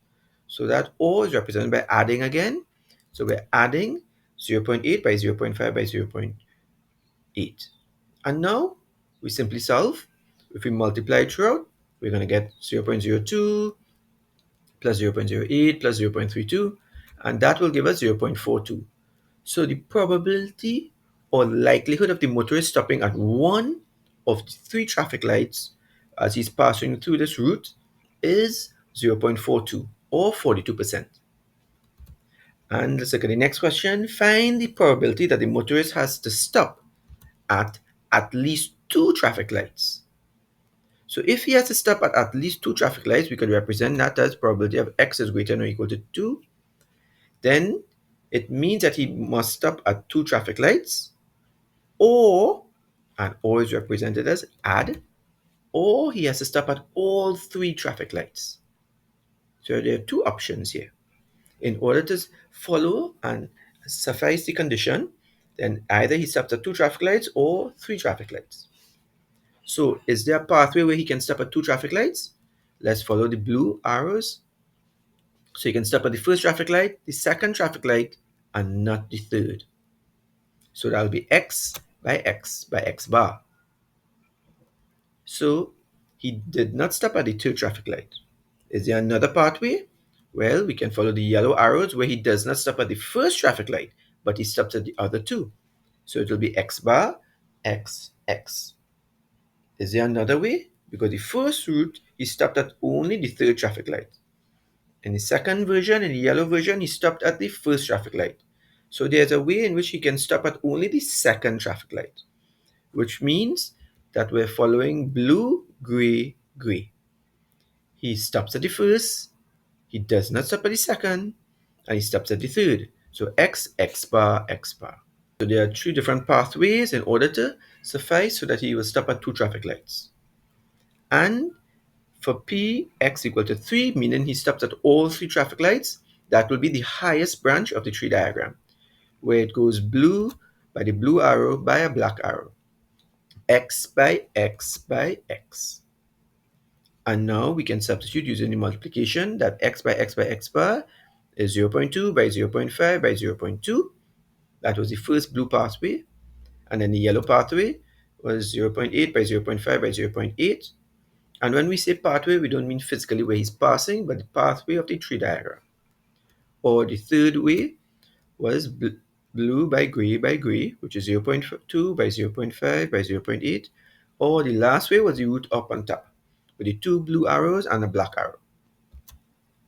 So that or is represented by adding again. So we're adding 0.8 by 0.5 by 0.8. And now we simply solve. If we multiply it throughout, we're going to get 0.02 plus 0.08 plus 0.32, and that will give us 0.42. So the probability or likelihood of the motorist stopping at one of the 3 traffic lights as he's passing through this route is 0.42 or 42%. And let's look at the next question. Find the probability that the motorist has to stop at least 2 traffic lights. So if he has to stop at least 2 traffic lights, we can represent that as probability of X is greater than or equal to 2. Then it means that he must stop at 2 traffic lights, or, and or is represented as add, or he has to stop at all 3 traffic lights. So there are 2 options here. In order to follow and suffice the condition, then either he stops at 2 traffic lights or 3 traffic lights. So is there a pathway where he can stop at 2 traffic lights? Let's follow the blue arrows. So you can stop at the first traffic light, the second traffic light, and not the third. So that will be X by X by X bar. So he did not stop at the third traffic light. Is there another pathway? Well, we can follow the yellow arrows where he does not stop at the first traffic light, but he stops at the other 2. So it will be X bar, X, X. Is there another way? Because the first route, he stopped at only the third traffic light. In the second version, in the yellow version, he stopped at the first traffic light. So there's a way in which he can stop at only the second traffic light, which means that we're following blue, gray, gray. He stops at the first, he does not stop at the second, and he stops at the third. So X, X bar, X bar. So there are 3 different pathways in order to suffice so that he will stop at 2 traffic lights. And for P, X equal to 3, meaning he stops at all 3 traffic lights, that will be the highest branch of the tree diagram, where it goes blue by the blue arrow by a black arrow. X by X by X. And now we can substitute using the multiplication that x by x by x bar is 0.2 by 0.5 by 0.2. That was the first blue pathway. And then the yellow pathway was 0.8 by 0.5 by 0.8. And when we say pathway, we don't mean physically where he's passing, but the pathway of the tree diagram. Or the third way was blue by gray, which is 0.2 by 0.5 by 0.8. Or the last way was the root up on top, with the two blue arrows and a black arrow.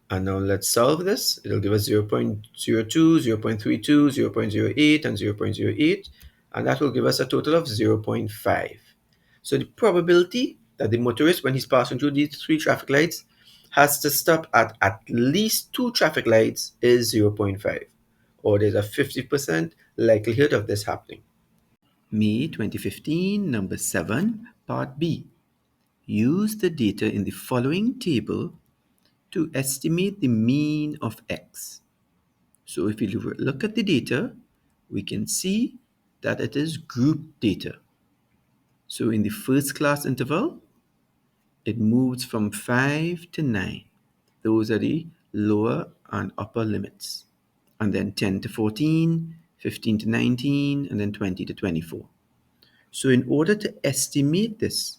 And now let's solve this. It'll give us 0.02, 0.32, 0.08, and 0.08. And that will give us a total of 0.5. So the probability that the motorist, when he's passing through these three traffic lights, has to stop at least two traffic lights is 0.5. Or there's a 50% likelihood of this happening. May 2015, number 7, part B. Use the data in the following table to estimate the mean of x. So if we look at the data, we can see that it is group data. So in the first class interval, it moves from 5 to 9. Those are the lower and upper limits. And then 10 to 14, 15 to 19, and then 20 to 24. So in order to estimate this,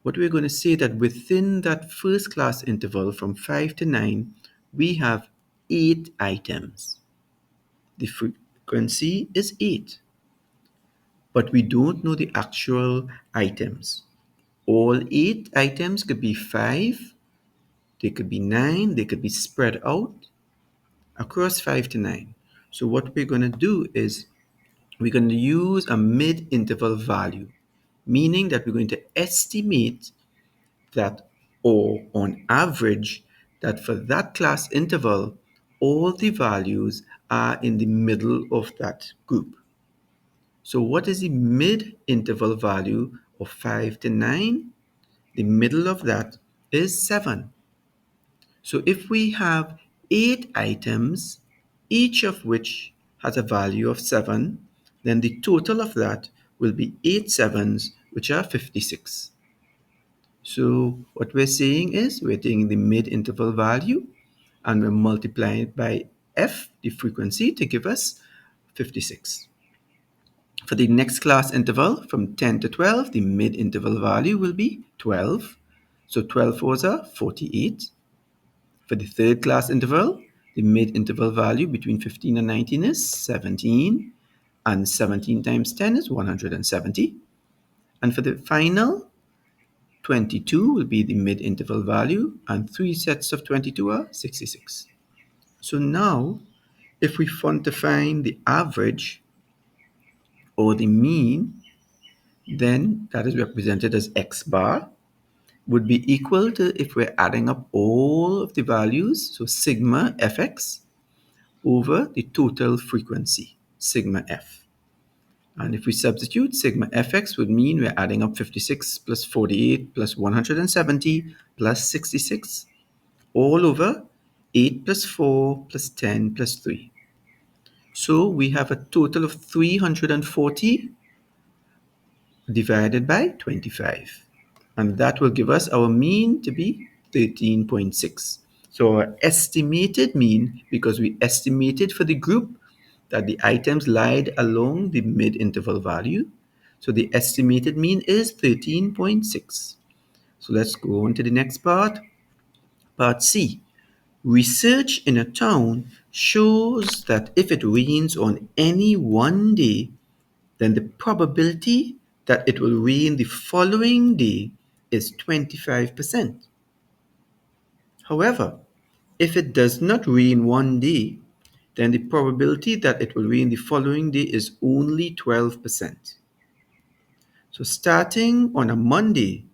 what we're going to say that within that first class interval from 5 to 9, we have 8 items. The frequency is 8. But we don't know the actual items. All 8 items could be 5, they could be 9, they could be spread out across 5 to 9. So what we're going to do is we're going to use a mid-interval value, meaning that we're going to estimate that, or on average, that for that class interval, all the values are in the middle of that group. So what is the mid-interval value of 5 to 9? The middle of that is 7. So if we have 8 items, each of which has a value of 7, then the total of that will be 8 sevens, which are 56. So what we're saying is we're taking the mid-interval value and we're multiplying it by f, the frequency, to give us 56. For the next class interval from 10 to 12, the mid-interval value will be 12. So 12 fours are 48. For the third class interval, the mid-interval value between 15 and 19 is 17. And 17 times 10 is 170. And for the final, 22 will be the mid-interval value, and 3 sets of 22 are 66. So now, if we want to find the average or the mean, then that is represented as x bar, would be equal to, if we're adding up all of the values, so sigma fx over the total frequency, sigma f. And if we substitute, sigma fx would mean we're adding up 56 plus 48 plus 170 plus 66 all over 8 plus 4 plus 10 plus 3. So we have a total of 340 divided by 25. And that will give us our mean to be 13.6. So our estimated mean, because we estimated for the group that the items lied along the mid-interval value, so the estimated mean is 13.6. So let's go on to the next part. Part C. Research in a town shows that if it rains on any one day, then the probability that it will rain the following day is 25%. However, if it does not rain one day, then the probability that it will rain the following day is only 12%. So starting on a Monday,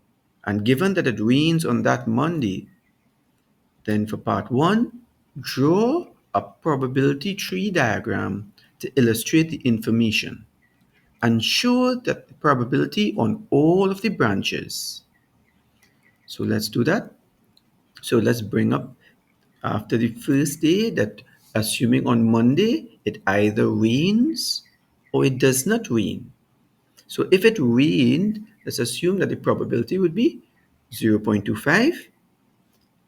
and given that it rains on that Monday, then for part 1, draw a probability tree diagram to illustrate the information and show that the probability on all of the branches. So let's do that. So let's bring up after the first day that assuming on Monday it either rains or it does not rain. So if it rained, let's assume that the probability would be 0.25,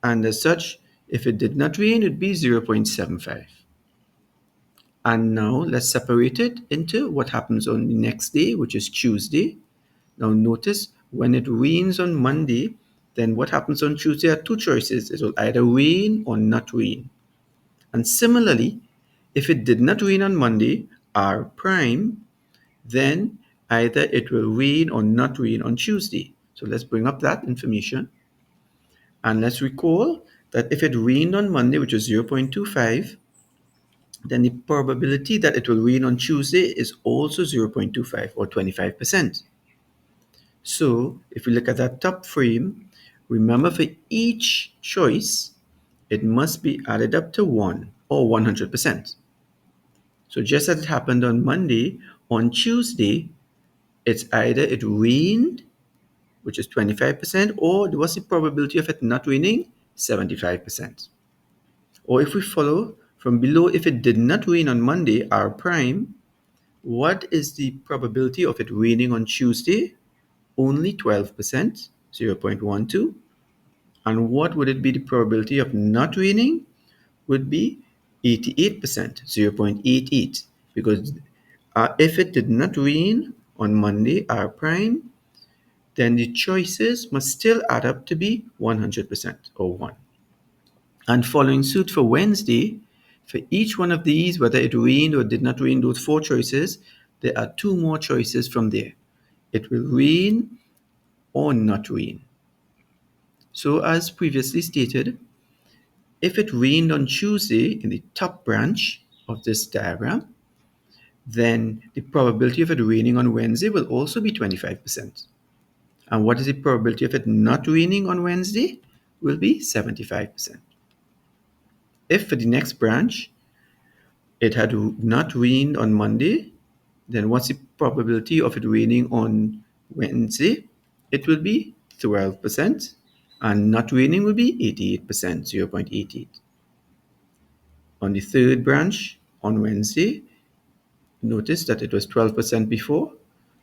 and as such, if it did not rain, it would be 0.75. And now let's separate it into what happens on the next day, which is Tuesday. Now notice when it rains on Monday, then what happens on Tuesday are two choices. It will either rain or not rain. And similarly, if it did not rain on Monday, R prime, then either it will rain or not rain on Tuesday. So let's bring up that information. And let's recall that if it rained on Monday, which is 0.25, then the probability that it will rain on Tuesday is also 0.25 or 25%. So if we look at that top frame, remember for each choice, it must be added up to 1 or 100%. So just as it happened on Monday, on Tuesday, it's either it rained, which is 25%, or what's the probability of it not raining? 75%. Or if we follow from below, if it did not rain on Monday, R prime, what is the probability of it raining on Tuesday? Only 12%, 0.12. And what would it be the probability of not raining? Would be 88%, 0.88. Because if it did not rain on Monday, R prime, then the choices must still add up to be 100% or 1. And following suit for Wednesday, for each one of these, whether it rained or did not rain, those four choices, there are two more choices from there. It will rain or not rain. So as previously stated, if it rained on Tuesday in the top branch of this diagram, then the probability of it raining on Wednesday will also be 25%. And what is the probability of it not raining on Wednesday? Will be 75%. If for the next branch, it had not rained on Monday, then what's the probability of it raining on Wednesday? It will be 12%, and not raining will be 88%, 0.88. On the third branch, on Wednesday, notice that it was 12% before.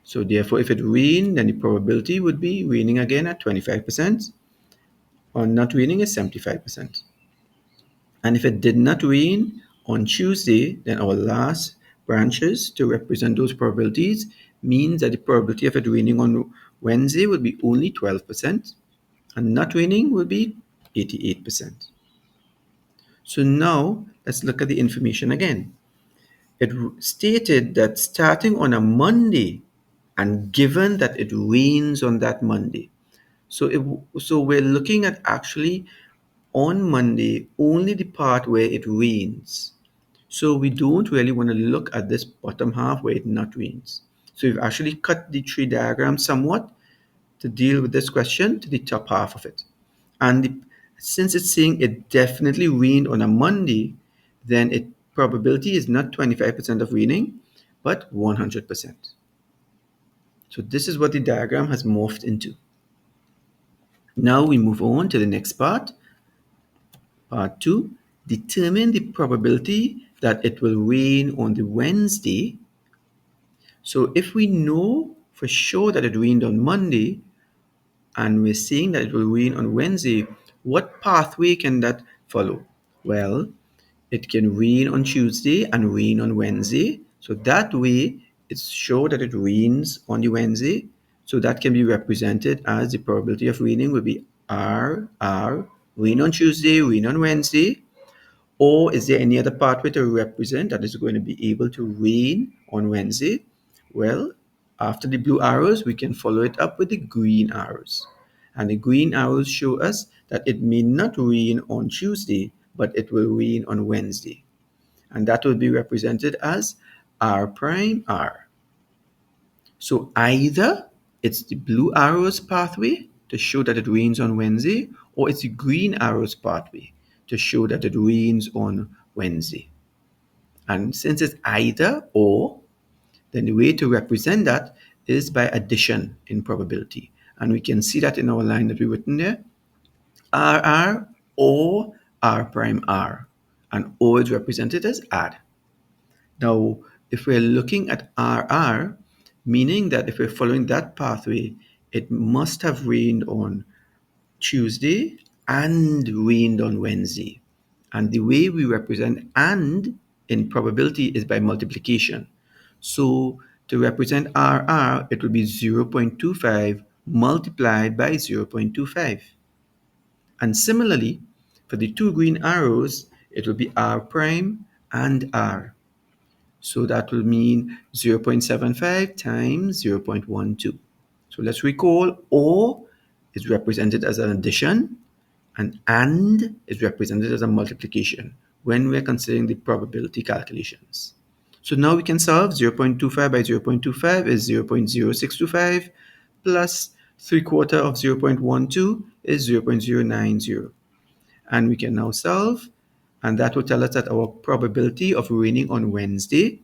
So therefore, if it rained, then the probability would be raining again at 25%, or not raining is 75%. And if it did not rain on Tuesday, then our last branches to represent those probabilities means that the probability of it raining on Wednesday will be only 12%, and not raining will be 88%. So now let's look at the information again. It stated that starting on a Monday, and given that it rains on that Monday, so we're looking at actually on Monday only the part where it rains. So we don't really want to look at this bottom half where it not rains. So we've actually cut the tree diagram somewhat to deal with this question to the top half of it. And since it's saying it definitely rained on a Monday, then it probability is not 25% of raining, but 100%. So this is what the diagram has morphed into. Now we move on to the next part. Part 2, determine the probability that it will rain on the Wednesday. So if we know for sure that it rained on Monday, and we're saying that it will rain on Wednesday, what pathway can that follow? Well, it can rain on Tuesday and rain on Wednesday. So that way, it's sure that it rains on the Wednesday. So that can be represented as the probability of raining will be R, rain on Tuesday, rain on Wednesday. Or is there any other pathway to represent that is going to be able to rain on Wednesday? Well, after the blue arrows, we can follow it up with the green arrows. And the green arrows show us that it may not rain on Tuesday, but it will rain on Wednesday. And that will be represented as R prime R. So either it's the blue arrows pathway to show that it rains on Wednesday, or it's the green arrows pathway to show that it rains on Wednesday. And since it's either or, then the way to represent that is by addition in probability. And we can see that in our line that we've written there, RR or R prime R. And O is represented as add. Now, if we're looking at RR, meaning that if we're following that pathway, it must have rained on Tuesday and rained on Wednesday. And the way we represent and in probability is by multiplication. So to represent RR, it will be 0.25 multiplied by 0.25. And similarly, for the two green arrows, it will be R prime and R. So that will mean 0.75 times 0.12. So let's recall OR is represented as an addition and is represented as a multiplication when we're considering the probability calculations. So now we can solve 0.25 by 0.25 is 0.0625 plus 3/4 of 0.12 is 0.090. And we can now solve, and that will tell us that our probability of raining on Wednesday,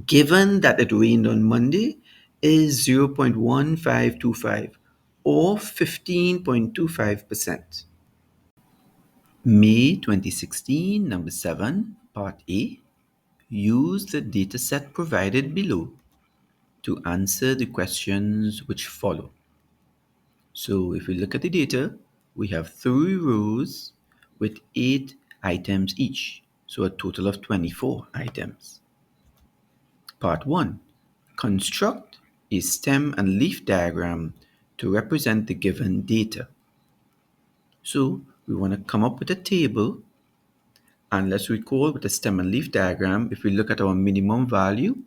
given that it rained on Monday, is 0.1525 or 15.25%. May 2016, number 7, part A. Use the dataset provided below to answer the questions which follow. So if we look at the data, we have 3 rows with 8 items each, so a total of 24 items. Part 1. Construct a stem and leaf diagram to represent the given data. So we want to come up with a table, and let's recall with the stem and leaf diagram, if we look at our minimum value,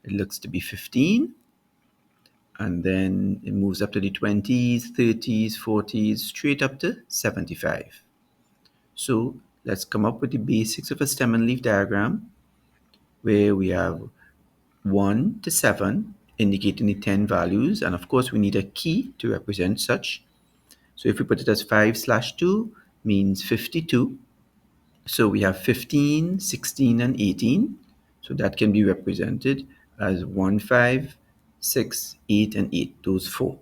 it looks to be 15, and then it moves up to the 20s, 30s, 40s, straight up to 75. So let's come up with the basics of a stem and leaf diagram, where we have 1 to 7 indicating the 10 values, and of course we need a key to represent such. So if we put it as 5/2 means 52. So we have 15, 16, and 18. So that can be represented as 1, 5, 6, 8, and 8, those 4.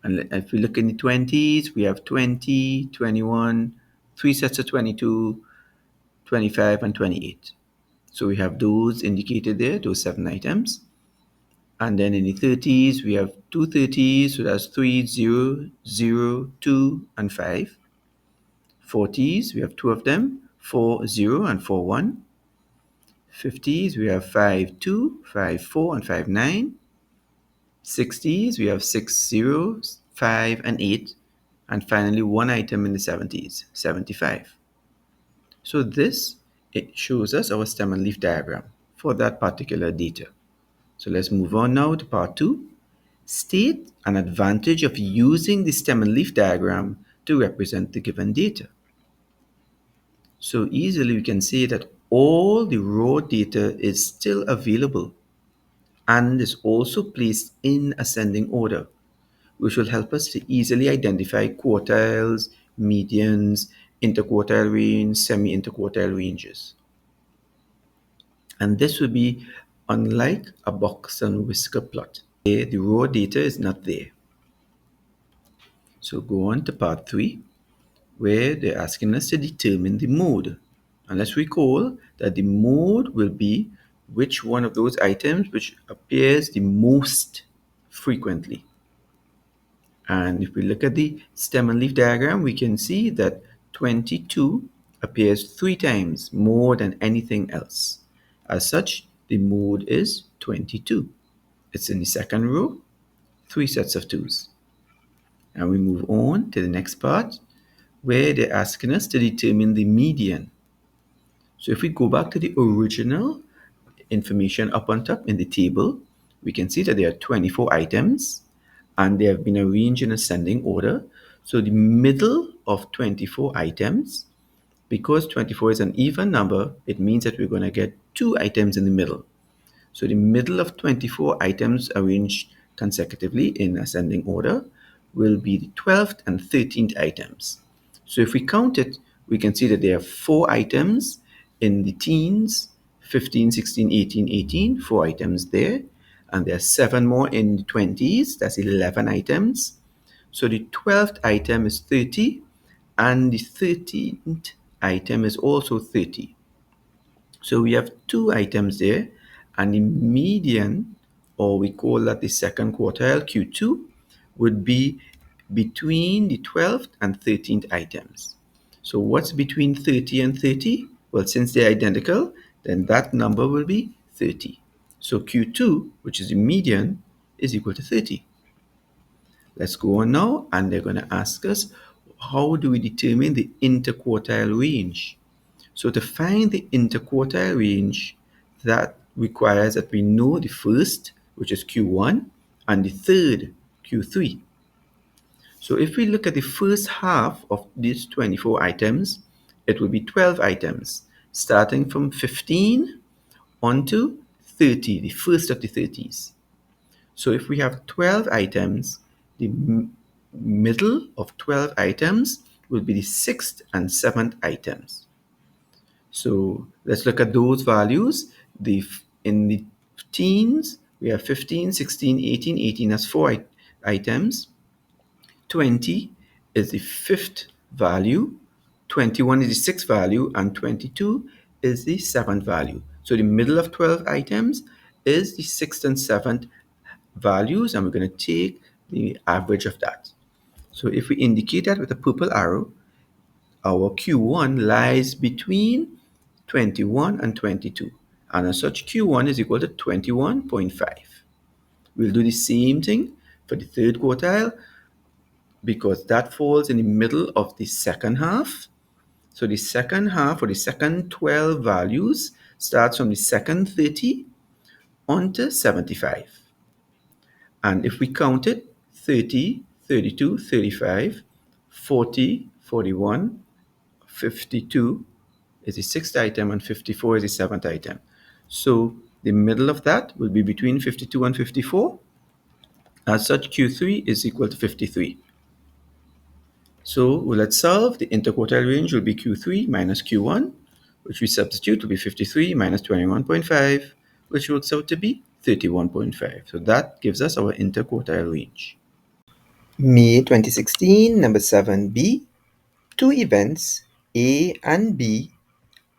And if we look in the 20s, we have 20, 21, 3 sets of 22, 25, and 28. So we have those indicated there, those 7 items. And then in the 30s, we have 2 30s, so that's 3, 0, 0, 2, and 5. 40s, we have 2 of them, 4, 0, and 4, 1. 50s, we have 5, 2, 5, 4, and 5, 9. 60s, we have 6, 0, 5, and 8. And finally, one item in the 70s, 75. So this, it shows us our stem and leaf diagram for that particular data. So let's move on now to part 2. State an advantage of using the stem and leaf diagram to represent the given data. So easily we can say that all the raw data is still available and is also placed in ascending order, which will help us to easily identify quartiles, medians, interquartile range, semi-interquartile ranges. And this would be unlike a box and whisker plot. Here, the raw data is not there. So go on to part 3, where they're asking us to determine the mode. And let's recall that the mode will be which one of those items which appears the most frequently. And if we look at the stem and leaf diagram, we can see that 22 appears 3 times more than anything else. As such, the mode is 22. It's in the second row, 3 sets of 2s. And we move on to the next part, where they're asking us to determine the median. So if we go back to the original information up on top in the table, we can see that there are 24 items and they have been arranged in ascending order. So the middle of 24 items, because 24 is an even number, it means that we're going to get 2 items in the middle. So the middle of 24 items arranged consecutively in ascending order will be the 12th and 13th items. So if we count it, we can see that there are 4 items in the teens, 15, 16, 18, 18, 4 items there. And there are 7 more in the 20s, that's 11 items. So the 12th item is 30, and the 13th item is also 30. So we have 2 items there, and the median, or we call that the second quartile, Q2, would be between the 12th and 13th items. So what's between 30 and 30? Well, since they're identical, then that number will be 30. So Q2, which is the median, is equal to 30. Let's go on now, and they're going to ask us, how do we determine the interquartile range? So to find the interquartile range, that requires that we know the first, which is Q1, and the third, Q3. So if we look at the first half of these 24 items, it will be 12 items, starting from 15 onto 30, the first of the 30s. So if we have 12 items, the middle of 12 items will be the 6th and 7th items. So let's look at those values. In the teens, we have 15, 16, 18. 18 has 4 items. 20 is the 5th value. 21 is the 6th value. And 22 is the 7th value. So the middle of 12 items is the 6th and 7th values. And we're going to take the average of that. So if we indicate that with a purple arrow, our Q1 lies between 21 and 22. And as such, Q1 is equal to 21.5. We'll do the same thing for the third quartile because that falls in the middle of the second half. So the second half, or the second 12 values, starts from the second 30 onto 75. And if we count it, 30, 32, 35, 40, 41, 52 is the 6th item, and 54 is the 7th item. So the middle of that will be between 52 and 54. As such, Q3 is equal to 53. So let's solve. The interquartile range will be Q3 minus Q1, which we substitute to be 53 minus 21.5, which works out to be 31.5. So that gives us our interquartile range. May 2016, number 7b. Two events, A and B,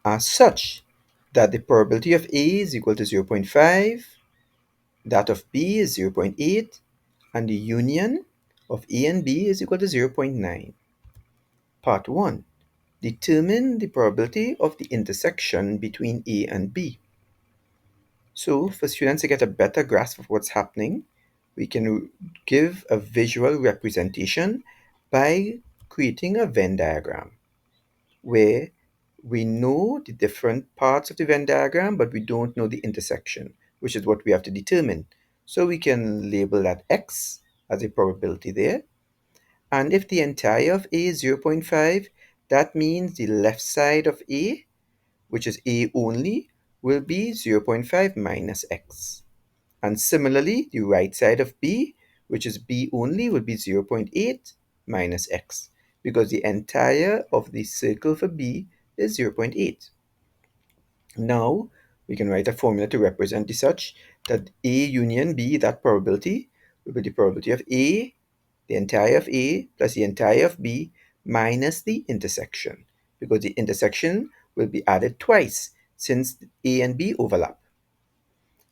are such that the probability of A is equal to 0.5, that of B is 0.8, and the union of A and B is equal to 0.9. Part 1. Determine the probability of the intersection between A and B. So, for students to get a better grasp of what's happening, we can give a visual representation by creating a Venn diagram where we know the different parts of the Venn diagram, but we don't know the intersection, which is what we have to determine. So we can label that X as a probability there. And if the entire of A is 0.5, that means the left side of A, which is A only, will be 0.5 minus X. And similarly, the right side of B, which is B only, will be 0.8 minus X, because the entire of the circle for B is 0.8. Now, we can write a formula to represent the such that A union B, that probability, will be the probability of A, the entire of A, plus the entire of B, minus the intersection, because the intersection will be added twice, since A and B overlap.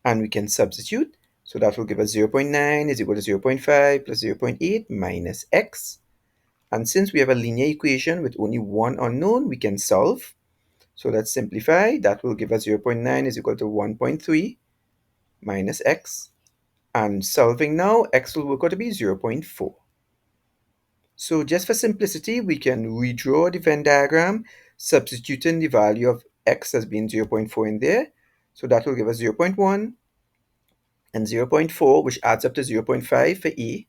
And we can substitute, so that will give us 0.9 is equal to 0.5 plus 0.8 minus X. And since we have a linear equation with only one unknown, we can solve. So let's simplify. That will give us 0.9 is equal to 1.3 minus X. And solving now, X will work out to be 0.4. So just for simplicity, we can redraw the Venn diagram, substituting the value of X as being 0.4 in there. So that will give us 0.1 and 0.4, which adds up to 0.5 for A,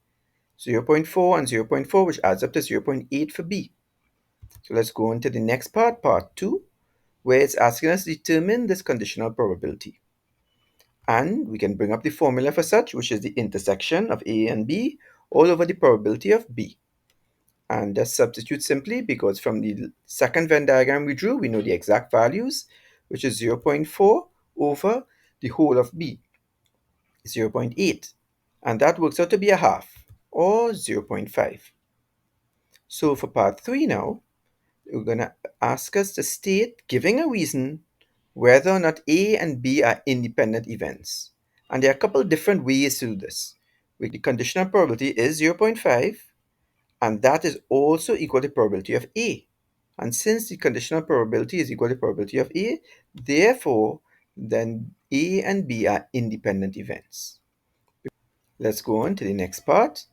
0.4 and 0.4, which adds up to 0.8 for B. So let's go on to the next part, part 2, where it's asking us to determine this conditional probability. And we can bring up the formula for such, which is the intersection of A and B all over the probability of B. And just substitute simply, because from the second Venn diagram we drew, we know the exact values, which is 0.4 over the whole of B, 0.8. And that works out to be a half, or 0.5. So for part 3 now, we're going to ask us to state, giving a reason, whether or not A and B are independent events. And there are a couple of different ways to do this. The conditional probability is 0.5, and that is also equal to probability of A. And since the conditional probability is equal to probability of A, therefore, then A and B are independent events. Let's go on to the next part,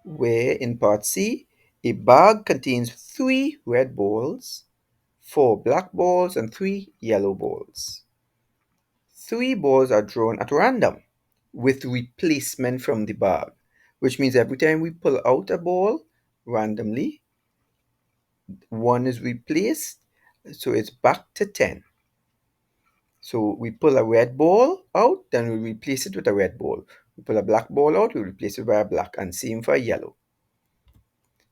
where in part C, a bag contains 3 red balls, 4 black balls, and 3 yellow balls. 3 balls are drawn at random with replacement from the bag, which means every time we pull out a ball randomly, 1 is replaced, so it's back to 10. So we pull a red ball out, then we replace it with a red ball. We pull a black ball out, we replace it by a black, and same for a yellow.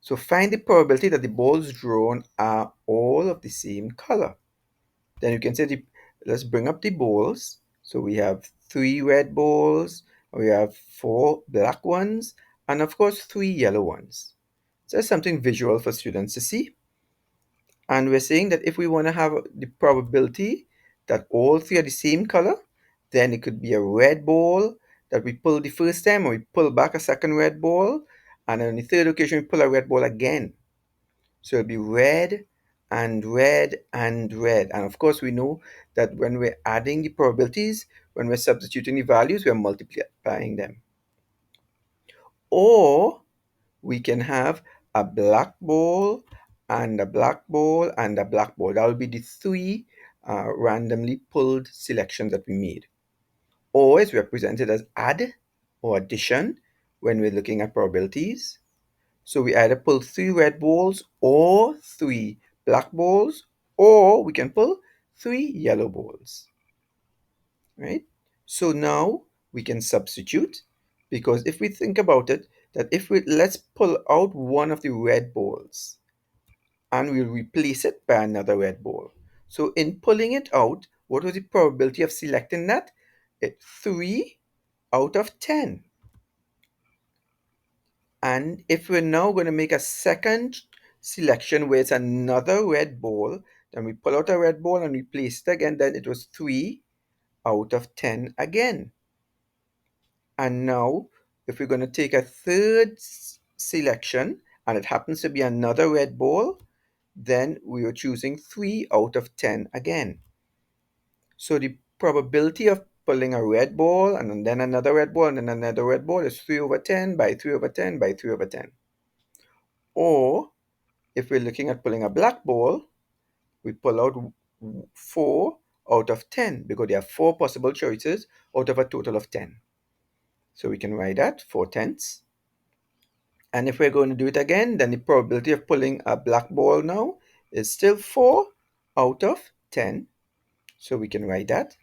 So find the probability that the balls drawn are all of the same color. Then you can say, let's bring up the balls. So we have 3 red balls, we have 4 black ones, and of course 3 yellow ones. So that's something visual for students to see. And we're saying that if we want to have the probability that all 3 are the same color, then it could be a red ball that we pull the first time, or we pull back a second red ball, and on the third occasion we pull a red ball again. So it'll be red and red and red. And of course we know that when we're adding the probabilities, when we're substituting the values, we're multiplying them. Or we can have a black ball and a black ball and a black ball. That will be the 3 randomly pulled selections that we made. Or it's represented as add or addition when we're looking at probabilities. So we either pull 3 red balls or 3 black balls, or we can pull 3 yellow balls, right? So now we can substitute, because if we think about it, that let's pull out one of the red balls and we'll replace it by another red ball. So in pulling it out, what was the probability of selecting that? 3 out of 10. And if we're now going to make a second selection where it's another red ball, then we pull out a red ball and replace it again, then it was 3 out of 10 again. And now, if we're going to take a third selection, and it happens to be another red ball, then we are choosing 3 out of 10 again. So the probability of pulling a red ball, and then another red ball, and then another red ball is 3 over 10 by 3 over 10 by 3 over 10. Or, if we're looking at pulling a black ball, we pull out 4 out of 10, because there are 4 possible choices out of a total of 10. So we can write that 4/10. And if we're going to do it again, then the probability of pulling a black ball now is still 4 out of 10. So we can write that.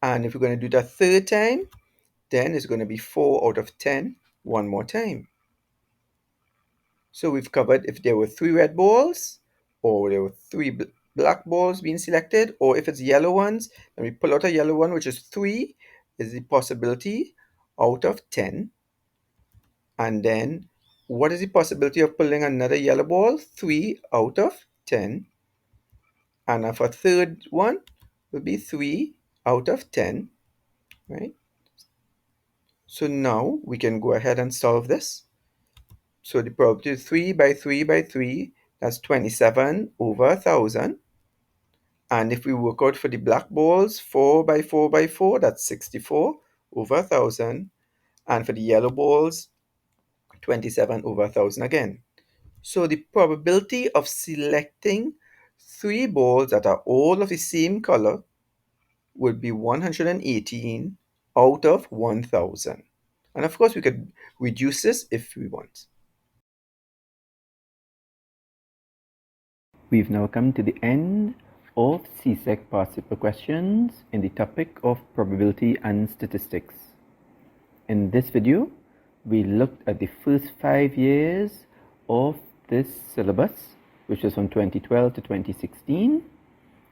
And if we're going to do that third time, then it's going to be 4 out of 10 one more time. So we've covered if there were 3 red balls, or there were 3 black balls being selected, or if it's yellow ones, then we pull out a yellow one, which is 3, is the possibility out of 10. And then what is the possibility of pulling another yellow ball? 3 out of 10. And for a third one will be 3 out of 10, right? So now we can go ahead and solve this. So the probability is 3 by 3 by 3, that's 27 over 1,000. And if we work out for the black balls, 4 by 4 by 4, that's 64 over 1,000. And for the yellow balls, 27 over 1,000 again. So the probability of selecting 3 balls that are all of the same color would be 118 out of 1,000. And of course, we could reduce this if we want. We've now come to the end of CSEC past paper questions in the topic of probability and statistics. In this video, we looked at the first 5 years of this syllabus, which was from 2012 to 2016.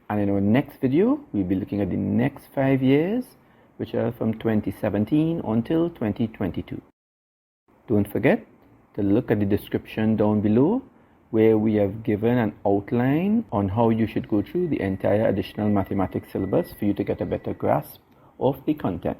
And in our next video, we'll be looking at the next 5 years, which are from 2017 until 2022. Don't forget to look at the description down below, where we have given an outline on how you should go through the entire additional mathematics syllabus for you to get a better grasp of the content.